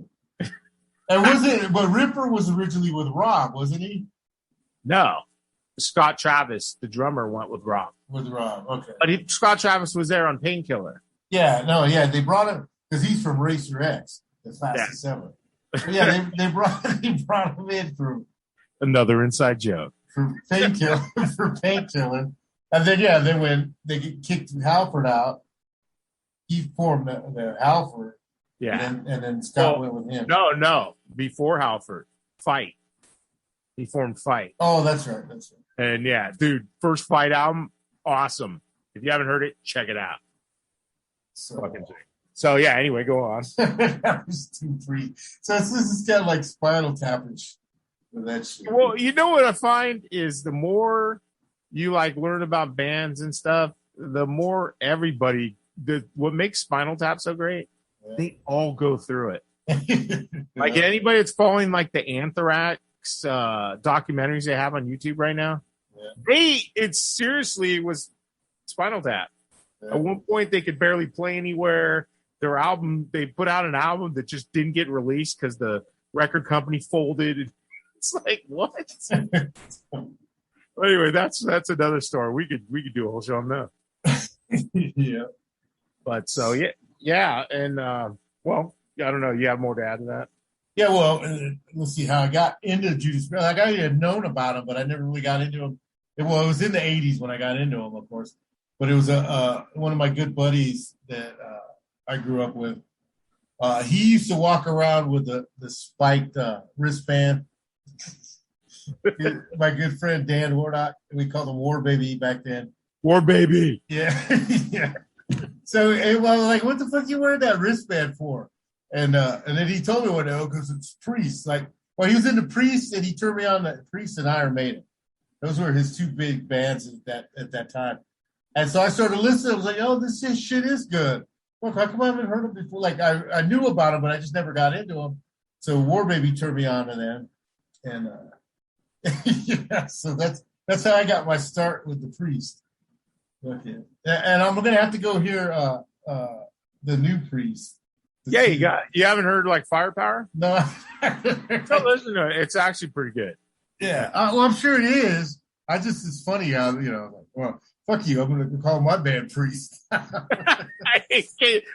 And but Ripper was originally with Rob, wasn't he?
No. Scott Travis, the drummer, went with Rob.
With Rob, okay.
But Scott Travis was there on Painkiller.
Yeah, they brought him because he's from Racer X, the fastest ever. Yeah, they brought him in for
another inside joke
for Painkiller, and then when they kicked Halford out, he formed the Halford.
Yeah,
and then Scott went with him.
No, before Halford, Fight. He formed Fight.
Oh, that's right.
And yeah, dude, first Fight album, awesome. If you haven't heard it, check it out. So yeah, anyway, go on.
That was too free. So this is kind of like Spinal Tapish with that shit.
Well, you know what I find is the more you like learn about bands and stuff, the more what makes Spinal Tap so great, they all go through it. Like anybody that's following like the Anthrax documentaries they have on YouTube right now, it seriously was Spinal Tap. At one point, they could barely play anywhere. Their album, they put out an album that just didn't get released because the record company folded. It's like, what? Anyway, that's another story. We could do a whole show on that.
Yeah.
But so yeah, and well, I don't know. You have more to add to that?
Yeah, well, let's see how I got into Judas Priest. Like I had known about him, but I never really got into him. It was in the '80s when I got into him, of course. But it was one of my good buddies that I grew up with. He used to walk around with the spiked wristband. My good friend Dan Warnock, we called him War Baby back then.
War Baby.
Yeah, yeah. So I was like, "What the fuck you wearing that wristband for?" And then he told me one day, because it's Priest. Like, well, he was into Priest, and he turned me on to Priest and Iron Maiden. Those were his two big bands at that time. And so I started listening. I was like, "Oh, this shit is good. Look, how come I haven't heard him before?" Like I knew about him, but I just never got into him. So War Baby turned me on to them, and yeah. So that's how I got my start with the Priest. Okay, and I'm gonna have to go hear the new Priest.
Yeah, you haven't heard like Firepower?
No.
No, listen to it. It's actually pretty good.
Yeah, well, I'm sure it is, it's funny how, like, well, fuck you. I'm going to call my band Priest.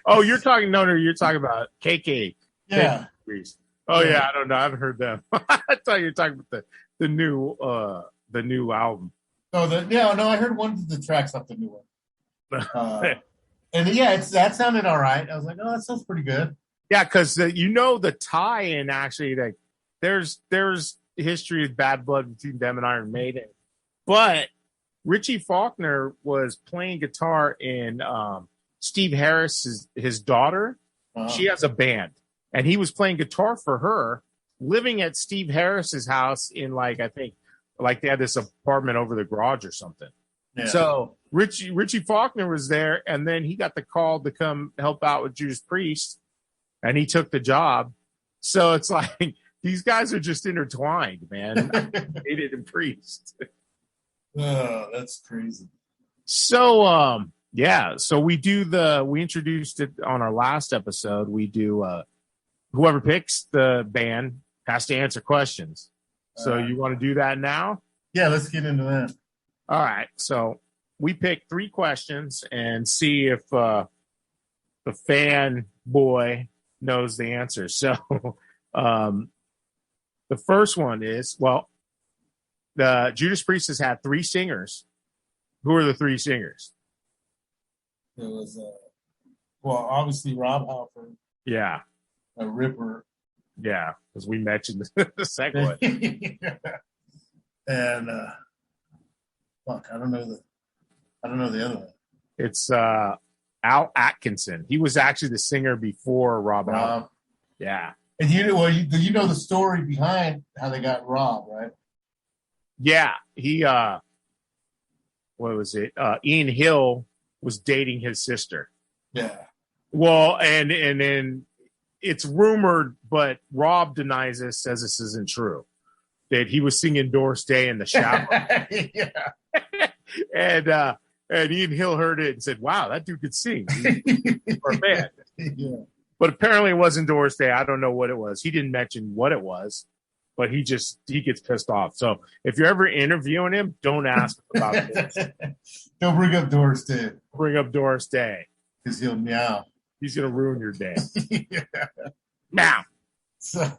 Oh, you're talking about KK.
Yeah.
Priest. Oh yeah, I don't know. I haven't heard them. I thought you were talking about the new album.
No, I heard one of the tracks off the new one. And yeah, that sounded all right. I was like, oh, that sounds pretty good.
Yeah, because the tie-in actually, like there's history of bad blood between them and Iron Maiden, but Richie Faulkner was playing guitar in Steve Harris, his daughter. She has a band, and he was playing guitar for her, living at Steve Harris's house in I think they had this apartment over the garage or something. Yeah. So Richie Faulkner was there, and then he got the call to come help out with Judas Priest, and he took the job. So it's like these guys are just intertwined, man. Hated and Priest.
Oh, that's crazy.
So so we introduced it on our last episode. We do whoever picks the band has to answer questions. So you want to do that now?
Yeah, let's get into that.
All right. So we pick 3 questions and see if the fan boy knows the answer. So the first one is, the Judas Priest has had 3 singers. Who are the 3 singers?
It was, obviously Rob Halford.
Yeah.
Ripper.
Yeah, as we mentioned the second one.
And I don't know the other one.
It's Al Atkinson. He was actually the singer before Rob. Yeah.
And you know the story behind how they got Rob, right?
Yeah. He what was it? Ian Hill was dating his sister.
Yeah.
Well, and then it's rumored, but Rob denies this, says this isn't true, that he was singing Doris Day in the shower.
Yeah.
And Ian Hill heard it and said, wow, that dude could sing for a band.
Yeah.
But apparently it wasn't Doris Day. I don't know what it was. He didn't mention what it was, but he gets pissed off. So if you're ever interviewing him, don't ask about this.
Don't bring up Doris Day.
Bring up Doris Day.
Because he'll meow.
He's going to ruin your day.
Yeah.
Now.
So,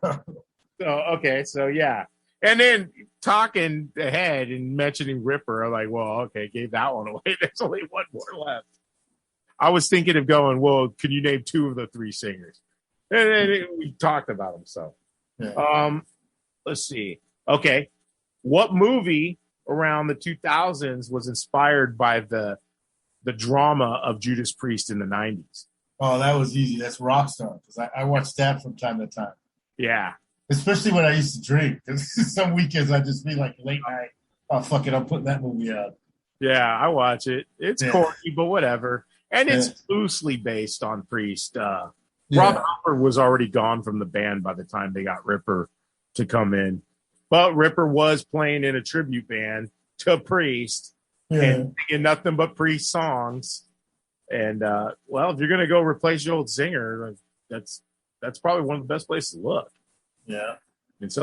okay. So, yeah. And then talking ahead and mentioning Ripper, I'm like, well, okay, gave that one away. There's only one more left. I was thinking of going, well, can you name 2 of the 3 singers? And then we talked about them. So,
yeah.
Let's see. Okay. What movie around the 2000s was inspired by the drama of Judas Priest in the 90s?
Oh, that was easy. That's Rockstar. Because I watched that from time to time.
Yeah.
Especially when I used to drink. Some weekends I'd just be like late night. Oh, fuck it. I'm putting that movie out.
Yeah, I watch it. It's corny, but whatever. And it's loosely based on Priest. Rob Halford was already gone from the band by the time they got Ripper to come in. But Ripper was playing in a tribute band to Priest and singing nothing but Priest songs. And, if you're going to go replace your old singer, that's probably one of the best places to look.
Yeah.
And so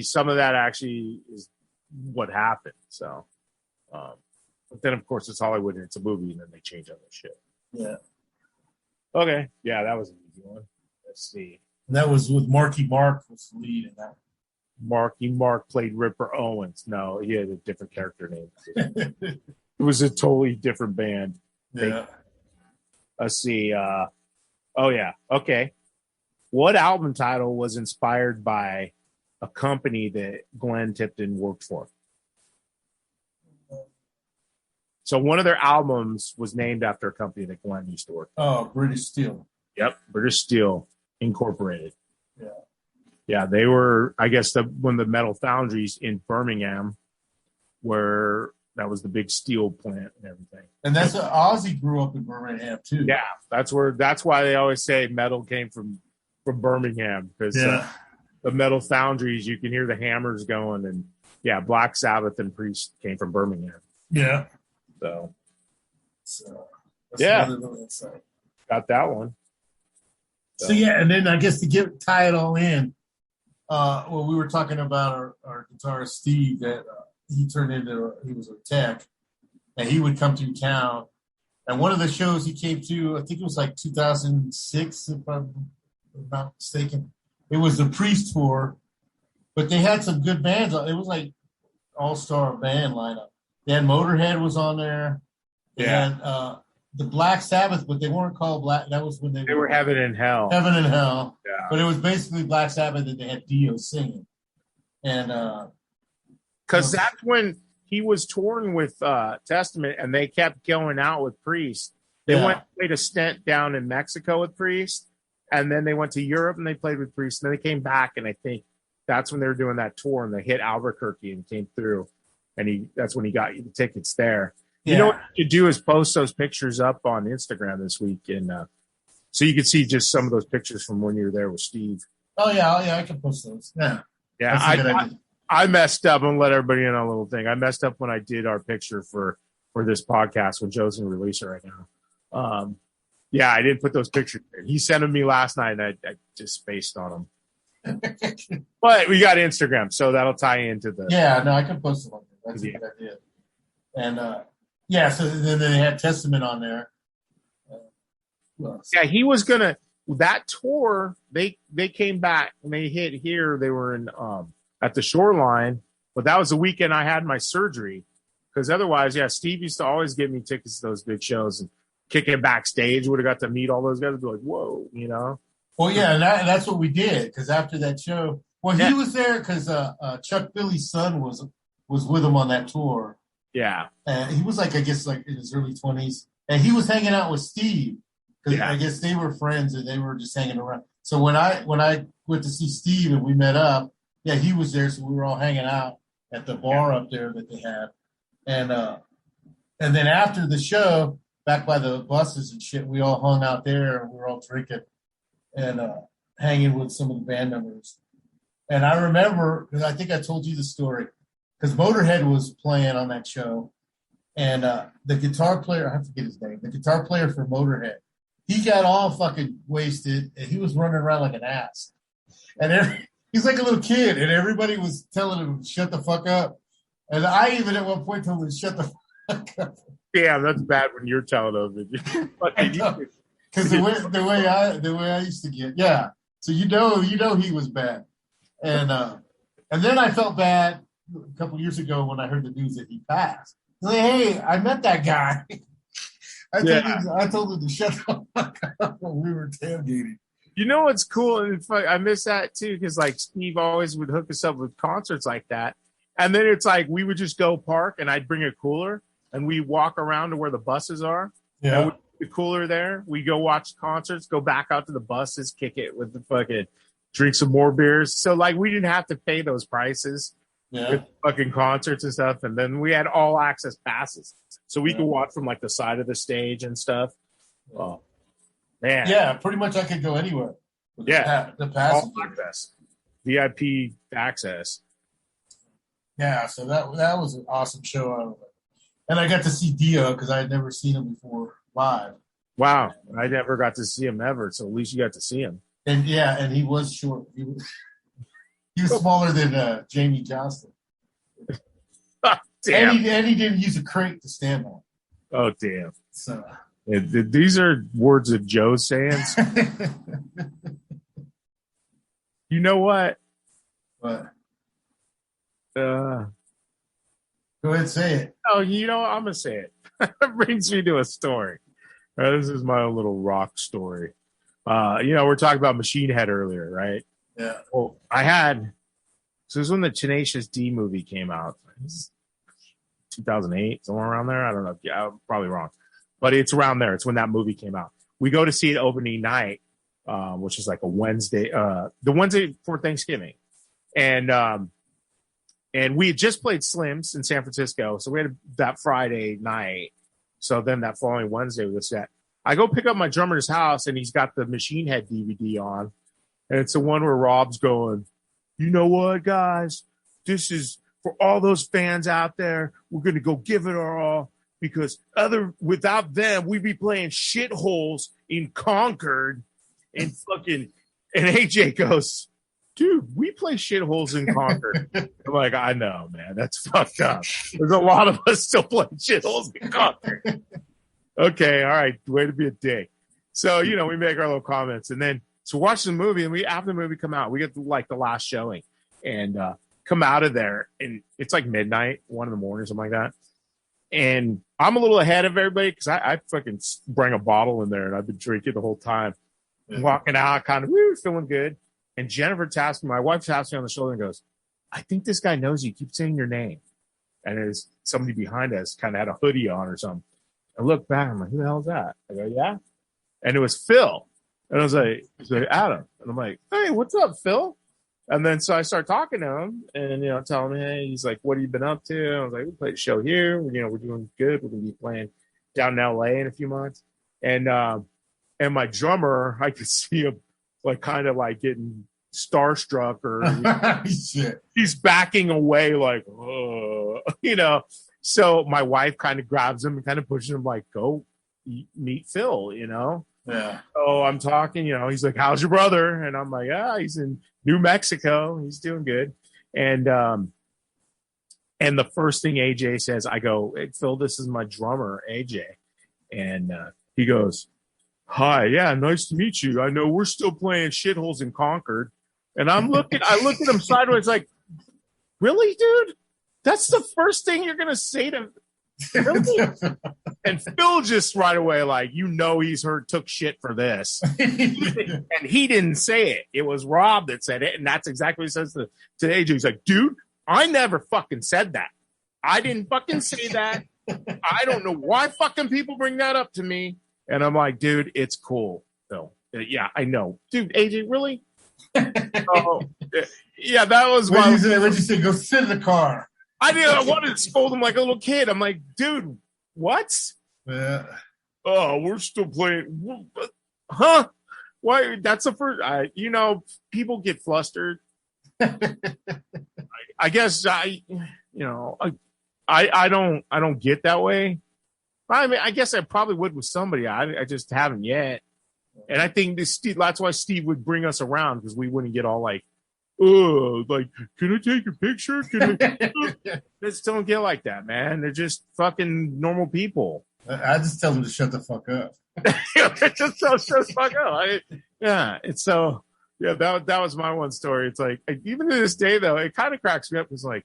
some of that actually is what happened. So, but then of course it's Hollywood and it's a movie and then they change all that shit.
Yeah.
Okay. Yeah, that was an easy one. Let's see.
And that was with Marky Mark was the lead in that.
Marky Mark played Ripper Owens. No, he had a different character name. It was a totally different band.
Yeah.
Let's see. Okay. What album title was inspired by a company that Glenn Tipton worked for? So one of their albums was named after a company that Glenn used to work for.
Oh, British Steel.
Yep, British Steel Incorporated.
Yeah.
Yeah, they were, I guess, one of the metal foundries in Birmingham, where that was the big steel plant and everything.
And that's what Ozzy grew up in Birmingham too.
Yeah, that's why they always say metal came from Birmingham, because the metal foundries, you can hear the hammers going, and Black Sabbath and Priest came from Birmingham.
Yeah.
So
that's another little insight.
Got that one.
So and then I guess to tie it all in, we were talking about our guitarist Steve that he was a tech, and he would come through town. And one of the shows he came to, I think it was like 2006, if I'm not mistaken. It was the Priest tour, but they had some good bands. It was like all-star band lineup. They had Motorhead was on there. They had the Black Sabbath, but they weren't called Black. That was when they
were Heaven and Hell.
Heaven and Hell.
Yeah.
But it was basically Black Sabbath, and they had Dio singing. And
because that's when he was touring with Testament, and they kept going out with Priest. They played a stint down in Mexico with Priest, and then they went to Europe and they played with Priest, and then they came back, and I think that's when they were doing that tour, and they hit Albuquerque and came through, and that's when he got you the tickets there. You know what you do is post those pictures up on Instagram this week, and so you can see just some of those pictures from when you were there with Steve.
Oh yeah, I can post those.
Yeah, I messed up and let everybody in on a little thing. I messed up when I did our picture for this podcast when Joe's going to release it right now. I didn't put those pictures in. He sent them me last night, and I just spaced on them. But we got Instagram, so that'll tie into the.
Yeah, no, I can post them on there. That's a good idea. And so then they had Testament on there.
He was gonna that tour. They came back and they hit here. They were in at the Shoreline, but that was the weekend I had my surgery. Because otherwise, Steve used to always give me tickets to those big shows and kicking backstage. Would have got to meet all those guys. Be like, whoa, you know.
Well, and that's what we did. Because after that show, he was there because Chuck Billy's son was with him on that tour.
Yeah.
He was I guess in his early 20s. And he was hanging out with Steve. Because I guess they were friends and they were just hanging around. So when I went to see Steve and we met up, he was there. So we were all hanging out at the bar up there that they had. And then after the show, back by the buses and shit, we all hung out there and we were all drinking and hanging with some of the band members. And I remember, because I think I told you the story, because Motorhead was playing on that show, and the guitar player, I forget his name, the guitar player for Motorhead, he got all fucking wasted, and he was running around like an ass. And he's like a little kid, and everybody was telling him, shut the fuck up. And I even at one point told him, shut the fuck up.
Yeah, that's bad when you're telling them.
Because the way I used to get, so you know he was bad. And then I felt bad a couple years ago when I heard the news that he passed. Like, hey, I met that guy. I told him to shut the fuck up when we were tailgating.
You know what's cool? And I miss that too, because Steve always would hook us up with concerts like that. And then it's we would just go park, and I'd bring a cooler, and we walk around to where the buses are. Yeah. And the cooler there. We go watch concerts, go back out to the buses, kick it with the fucking, drink some more beers. So we didn't have to pay those prices. With fucking concerts and stuff, and then we had all access passes, so we could watch from the side of the stage and stuff. Oh man,
pretty much I could go anywhere. With the passes,
all access, VIP access.
Yeah, so that was an awesome show, and I got to see Dio because I had never seen him before live.
Wow, I never got to see him ever, so at least you got to see him.
And and he was short. He was smaller than Jamie Johnston.
Damn.
And he didn't use a crate to stand on.
Oh, damn.
So
these are words of Joe's sayings. You know what?
What?
Go
ahead, say it.
Oh, you know what? I'm going to say it. That brings me to a story. This is my own little rock story. We're talking about Machine Head earlier, right?
Yeah.
Well, so it was when the Tenacious D movie came out. 2008, somewhere around there. I don't know. Yeah, I'm probably wrong. But it's around there. It's when that movie came out. We go to see it opening night, which is a Wednesday, the Wednesday before Thanksgiving. And we had just played Slim's in San Francisco. So we had that Friday night. So then that following Wednesday was set. I go pick up my drummer's house, and he's got the Machine Head DVD on. And it's the one where Rob's going, you know what, guys? This is for all those fans out there. We're going to go give it our all because without them, we'd be playing shitholes in Concord. And AJ goes, dude, we play shitholes in Concord. I'm like, I know, man. That's fucked up. There's a lot of us still playing shitholes in Concord. Okay, all right. Way to be a dick. So, we make our little comments. And then, so watch the movie. And after the movie come out, we get like the last showing. And come out of there. And it's like midnight, 1 a.m, something like that. And I'm a little ahead of everybody because I fucking bring a bottle in there and I've been drinking the whole time.
Yeah.
Walking out, kind of feeling good. And Jennifer taps me, my wife taps me on the shoulder and goes, I think this guy knows you. Keep saying your name. And there's somebody behind us kind of had a hoodie on or something. I look back, I'm like, who the hell is that? I go, yeah. And it was Phil. And I was like, Adam. And I'm like, hey, what's up, Phil? And then so I start talking to him and, telling him, hey, he's like, what have you been up to? I was like, we played a show here. We're doing good. We're going to be playing down in LA in a few months. And my drummer, I could see him like kind of like getting starstruck or
Shit.
he's backing away like, oh, So my wife kind of grabs him and kind of pushes him like, go meet Phil,
Yeah.
So I'm talking, he's like, how's your brother? And I'm like, he's in New Mexico. He's doing good. And the first thing AJ says, I go, hey, Phil, this is my drummer, AJ. And he goes, hi, yeah, nice to meet you. I know we're still playing shitholes in Concord. And I look at him sideways like, really, dude? That's the first thing you're going to say to really? And Phil just right away, like, he's took shit for this. And he didn't say it. It was Rob that said it. And that's exactly what he says to AJ. He's like, dude, I never fucking said that. I didn't fucking say that. I don't know why fucking people bring that up to me. And I'm like, dude, it's cool. So, yeah, I know. Dude, AJ, really? Oh, yeah, that was
why. What'd you say? Go sit in the car.
I wanted to scold him like a little kid. I'm like, dude, what?
Yeah.
Oh, we're still playing. Huh? Why? That's the first. People get flustered. I guess I don't get that way. I mean, I guess I probably would with somebody. I just haven't yet. And I think that's why Steve would bring us around because we wouldn't get all like, oh, like, can I take your picture? They just don't get like that, man. They're just fucking normal people.
I just tell them to shut the fuck up.
Just shut the fuck up. It's so, that was my one story. It's like, even to this day, though, it kind of cracks me up. It's like,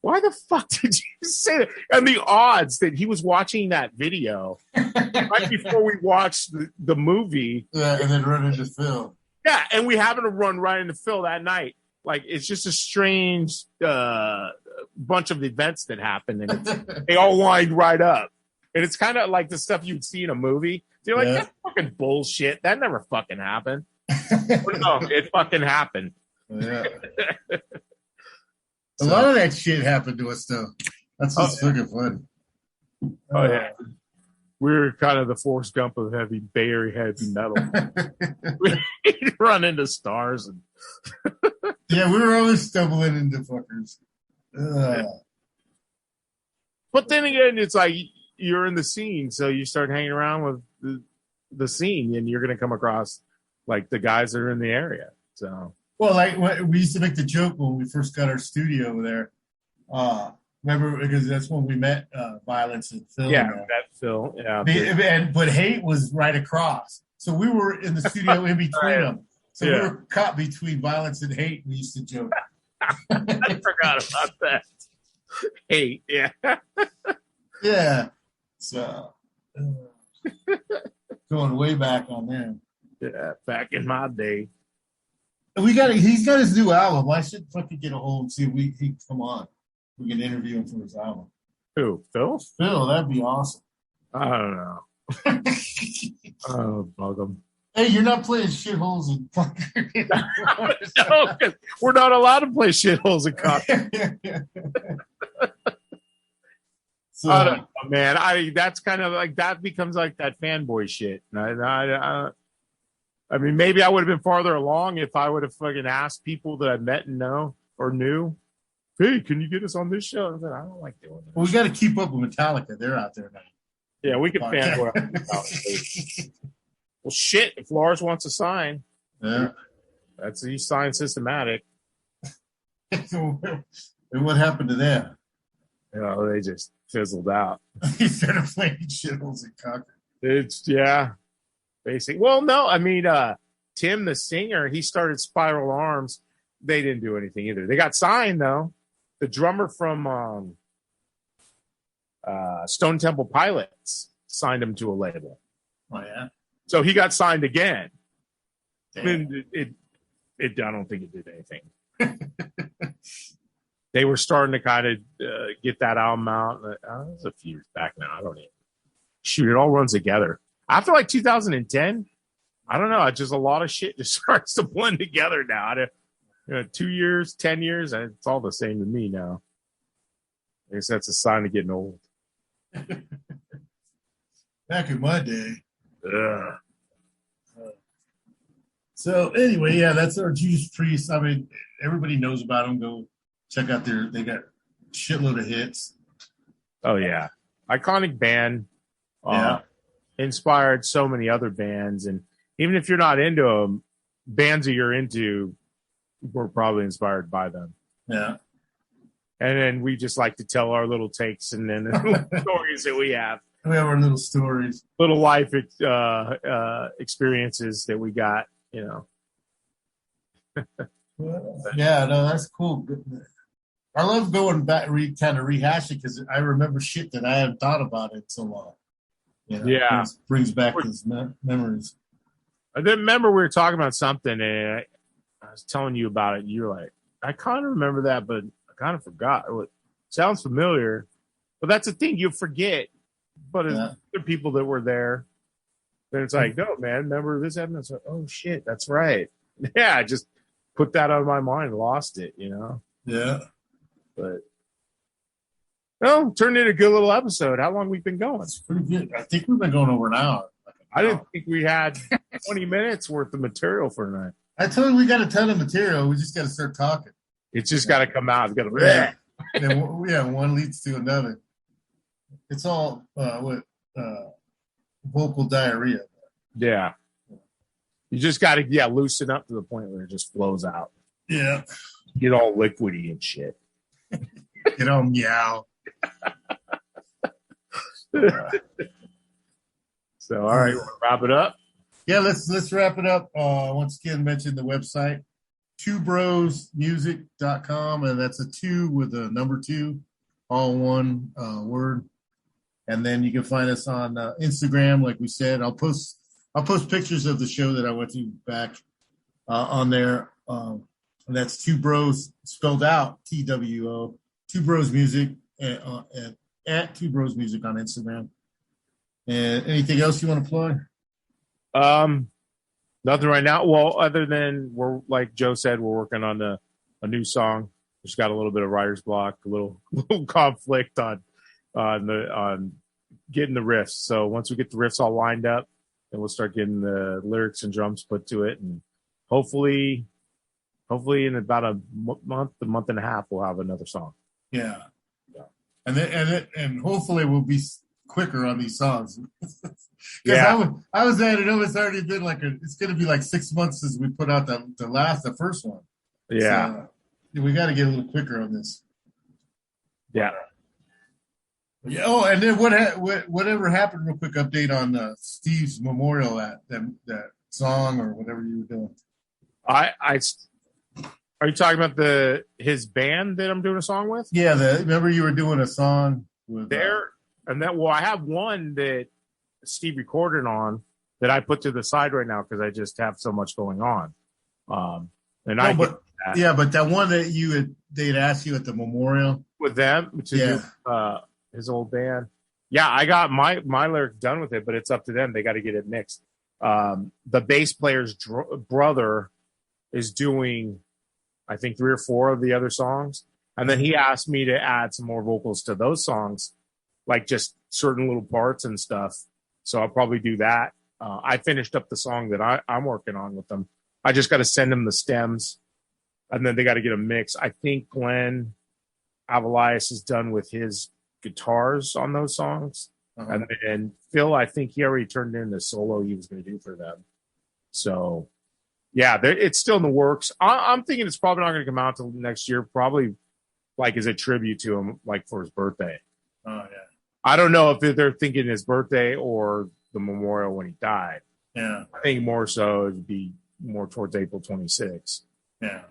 why the fuck did you say that? And the odds that he was watching that video right before we watched the movie.
Yeah, and then run into Phil.
Yeah, and we happened to run right into Phil that night. Like, it's just a strange bunch of events that happened, and they all lined right up. And it's kind of like the stuff you'd see in a movie. You're like, that's fucking bullshit. That never fucking happened. No, it fucking happened.
Yeah. A lot of that shit happened to us, though. That's just fucking fun.
Oh, yeah. We're kind of the Forrest Gump of Bay Area heavy metal. We run into stars. And
yeah, we were always stumbling into fuckers.
But then again, it's like you're in the scene, so you start hanging around with the scene, and you're going to come across like the guys that are in the area. So,
well, like we used to make the joke when we first got our studio there. Remember, because that's when we met Violence and Phil.
Yeah, met Phil. Yeah,
but Hate was right across, so we were in the studio in between them. So we were caught between Violence and Hate. We used to joke.
I forgot about that. Hate, yeah.
Yeah. So going way back on them.
Yeah, back in my day.
He's got his new album. I should fucking get a hold and see if he can come on. We can interview him for his album.
Who? Phil?
Phil, that'd be awesome.
I don't know. Oh, bug him.
Hey, you're not playing shitholes in Concord.
No, because we're not allowed to play shitholes in Concord.
So,
I don't know, man. That's kind of like that becomes like that fanboy shit. I mean, maybe I would have been farther along if I would have fucking asked people that I met and know or knew. Hey, can you get us on this show? I said, I don't like doing that.
Well, we got to keep up with Metallica. They're out there now.
Yeah, we can fanboy. Well, shit. If Lars wants a sign,
yeah.
That's he signed Systematic.
And what happened to them?
You know, they just fizzled out.
He started playing shitholes and cocker.
It's basic. Well, no, I mean, Tim, the singer, he started Spiral Arms. They didn't do anything either. They got signed though. The drummer from Stone Temple Pilots signed him to a label.
Oh yeah.
So he got signed again. I
Damn.
mean, I don't think it did anything. They were starting to kind of get that album out. It was a few years back now. I don't even. Shoot, it all runs together. After like 2010, I don't know. Just a lot of shit just starts to blend together now. 2 years, 10 years, it's all the same to me now. I guess that's a sign of getting old.
Back in my day.
Ugh.
So anyway, yeah, that's our Judas Priest. I mean, everybody knows about them. Go check out they got a shitload of hits.
Oh yeah, iconic band.
Yeah.
Inspired so many other bands, and even if you're not into them, bands that you're into were probably inspired by them.
Yeah.
And then we just like to tell our little takes and then stories that we have,
We have our little stories.
little life experiences that we got. You know.
Yeah, no, that's cool. I love going back, kind of rehash it because I remember shit that I hadn't thought about it so long. You know,
Yeah.
brings back these memories.
I then remember we were talking about something, and I was telling you about it. And you're like, I kind of remember that, but I kind of forgot. It sounds familiar, but that's the thing, you forget. But as other people that were there, then it's like, no, man, remember this happened? It's like, oh shit, that's right. Yeah, I just put that out of my mind, lost it, you know.
Yeah.
But no, turned into a good little episode. How long we been going?
It's pretty good. I think we've been going over an hour.
I didn't think we had 20 minutes worth of material for tonight.
I told you we got a ton of material. We just got to start talking.
It's just got to come out. It's got to.
Yeah, one leads to another. It's all vocal diarrhea.
Yeah. You just got to, loosen up to the point where it just flows out.
Yeah.
Get all liquidy and shit.
Get all meow.
So, all right, we'll wrap it up.
Yeah, let's wrap it up. Once again, mention the website, twobrosmusic.com, and that's a 2 with a number 2, all one word. And then you can find us on Instagram, like we said. I'll post pictures of the show that I went to back on there. And that's Two Bros spelled out TWO. Two Bros Music at Two Bros Music on Instagram. And anything else you want to plug?
Nothing right now. Well, other than we're like Joe said, we're working on a new song. Just got a little bit of writer's block, a little conflict on getting the riffs. So once we get the riffs all lined up, then we'll start getting the lyrics and drums put to it, and hopefully in about a month and a half, we'll have another song.
Yeah. And hopefully we'll be quicker on these songs.
Yeah.
I was at it. It's already been it's going to be like 6 months since we put out the first one.
Yeah.
So we got to get a little quicker on this.
Yeah.
Yeah. Oh, and then whatever happened? Real quick update on Steve's memorial that song or whatever you were doing.
Are you talking about his band that I'm doing a song with?
Yeah. Remember you were doing a song with
and that. Well, I have one that Steve recorded on that I put to the side right now because I just have so much going on. But that one that they'd asked you at the memorial with them to do his old band. Yeah, I got my lyric done with it, but it's up to them. They got to get it mixed. The bass player's brother is doing, I think, 3 or 4 of the other songs, and then he asked me to add some more vocals to those songs, like just certain little parts and stuff. So I'll probably do that. I finished up the song that I'm working on with them. I just got to send them the stems, and then they got to get a mix. I think Glenn Avalias is done with his guitars on those songs. Uh-huh. And then Phil, I think he already turned in the solo he was going to do for them. So yeah, it's still in the works. I'm thinking it's probably not going to come out till next year. Probably like as a tribute to him, like for his birthday.
Oh yeah.
I don't know if they're thinking his birthday or the memorial when he died.
Yeah.
I think more so it'd be more towards April 26,
Yeah.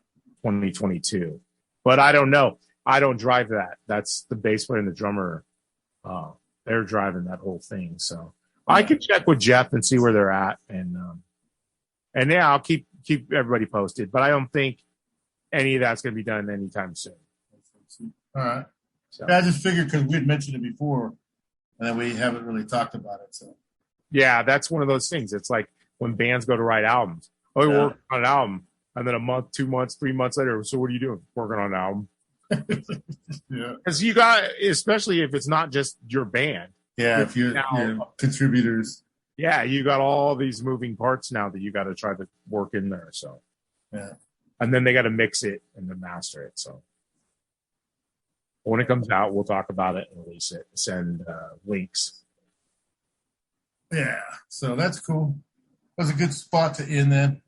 2022. But I don't know. I don't drive that. That's the bass player and the drummer. They're driving that whole thing. So I can check with Jeff and see where they're at. And yeah, I'll keep everybody posted. But I don't think any of that's going to be done anytime soon.
All right.
So.
Yeah, I just figured because we had mentioned it before, and then we haven't really talked about it. So
yeah, that's one of those things. It's like when bands go to write albums. Oh, we're working on an album. And then a month, 2 months, 3 months later, so what are you doing? Working on an album.
yeah.
Because you got, especially if it's not just your band.
Yeah, if you're contributors.
Yeah, you got all these moving parts now that you got to try to work in there. So,
yeah.
And then they got to mix it and then master it. So, when it comes out, we'll talk about it and release it. Send links.
Yeah, so that's cool. That was a good spot to end then.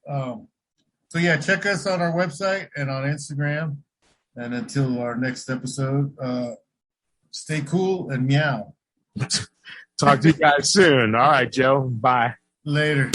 So yeah, check us on our website and on Instagram. And until our next episode, stay cool and meow.
Talk to you guys soon. All right, Joe. Bye.
Later.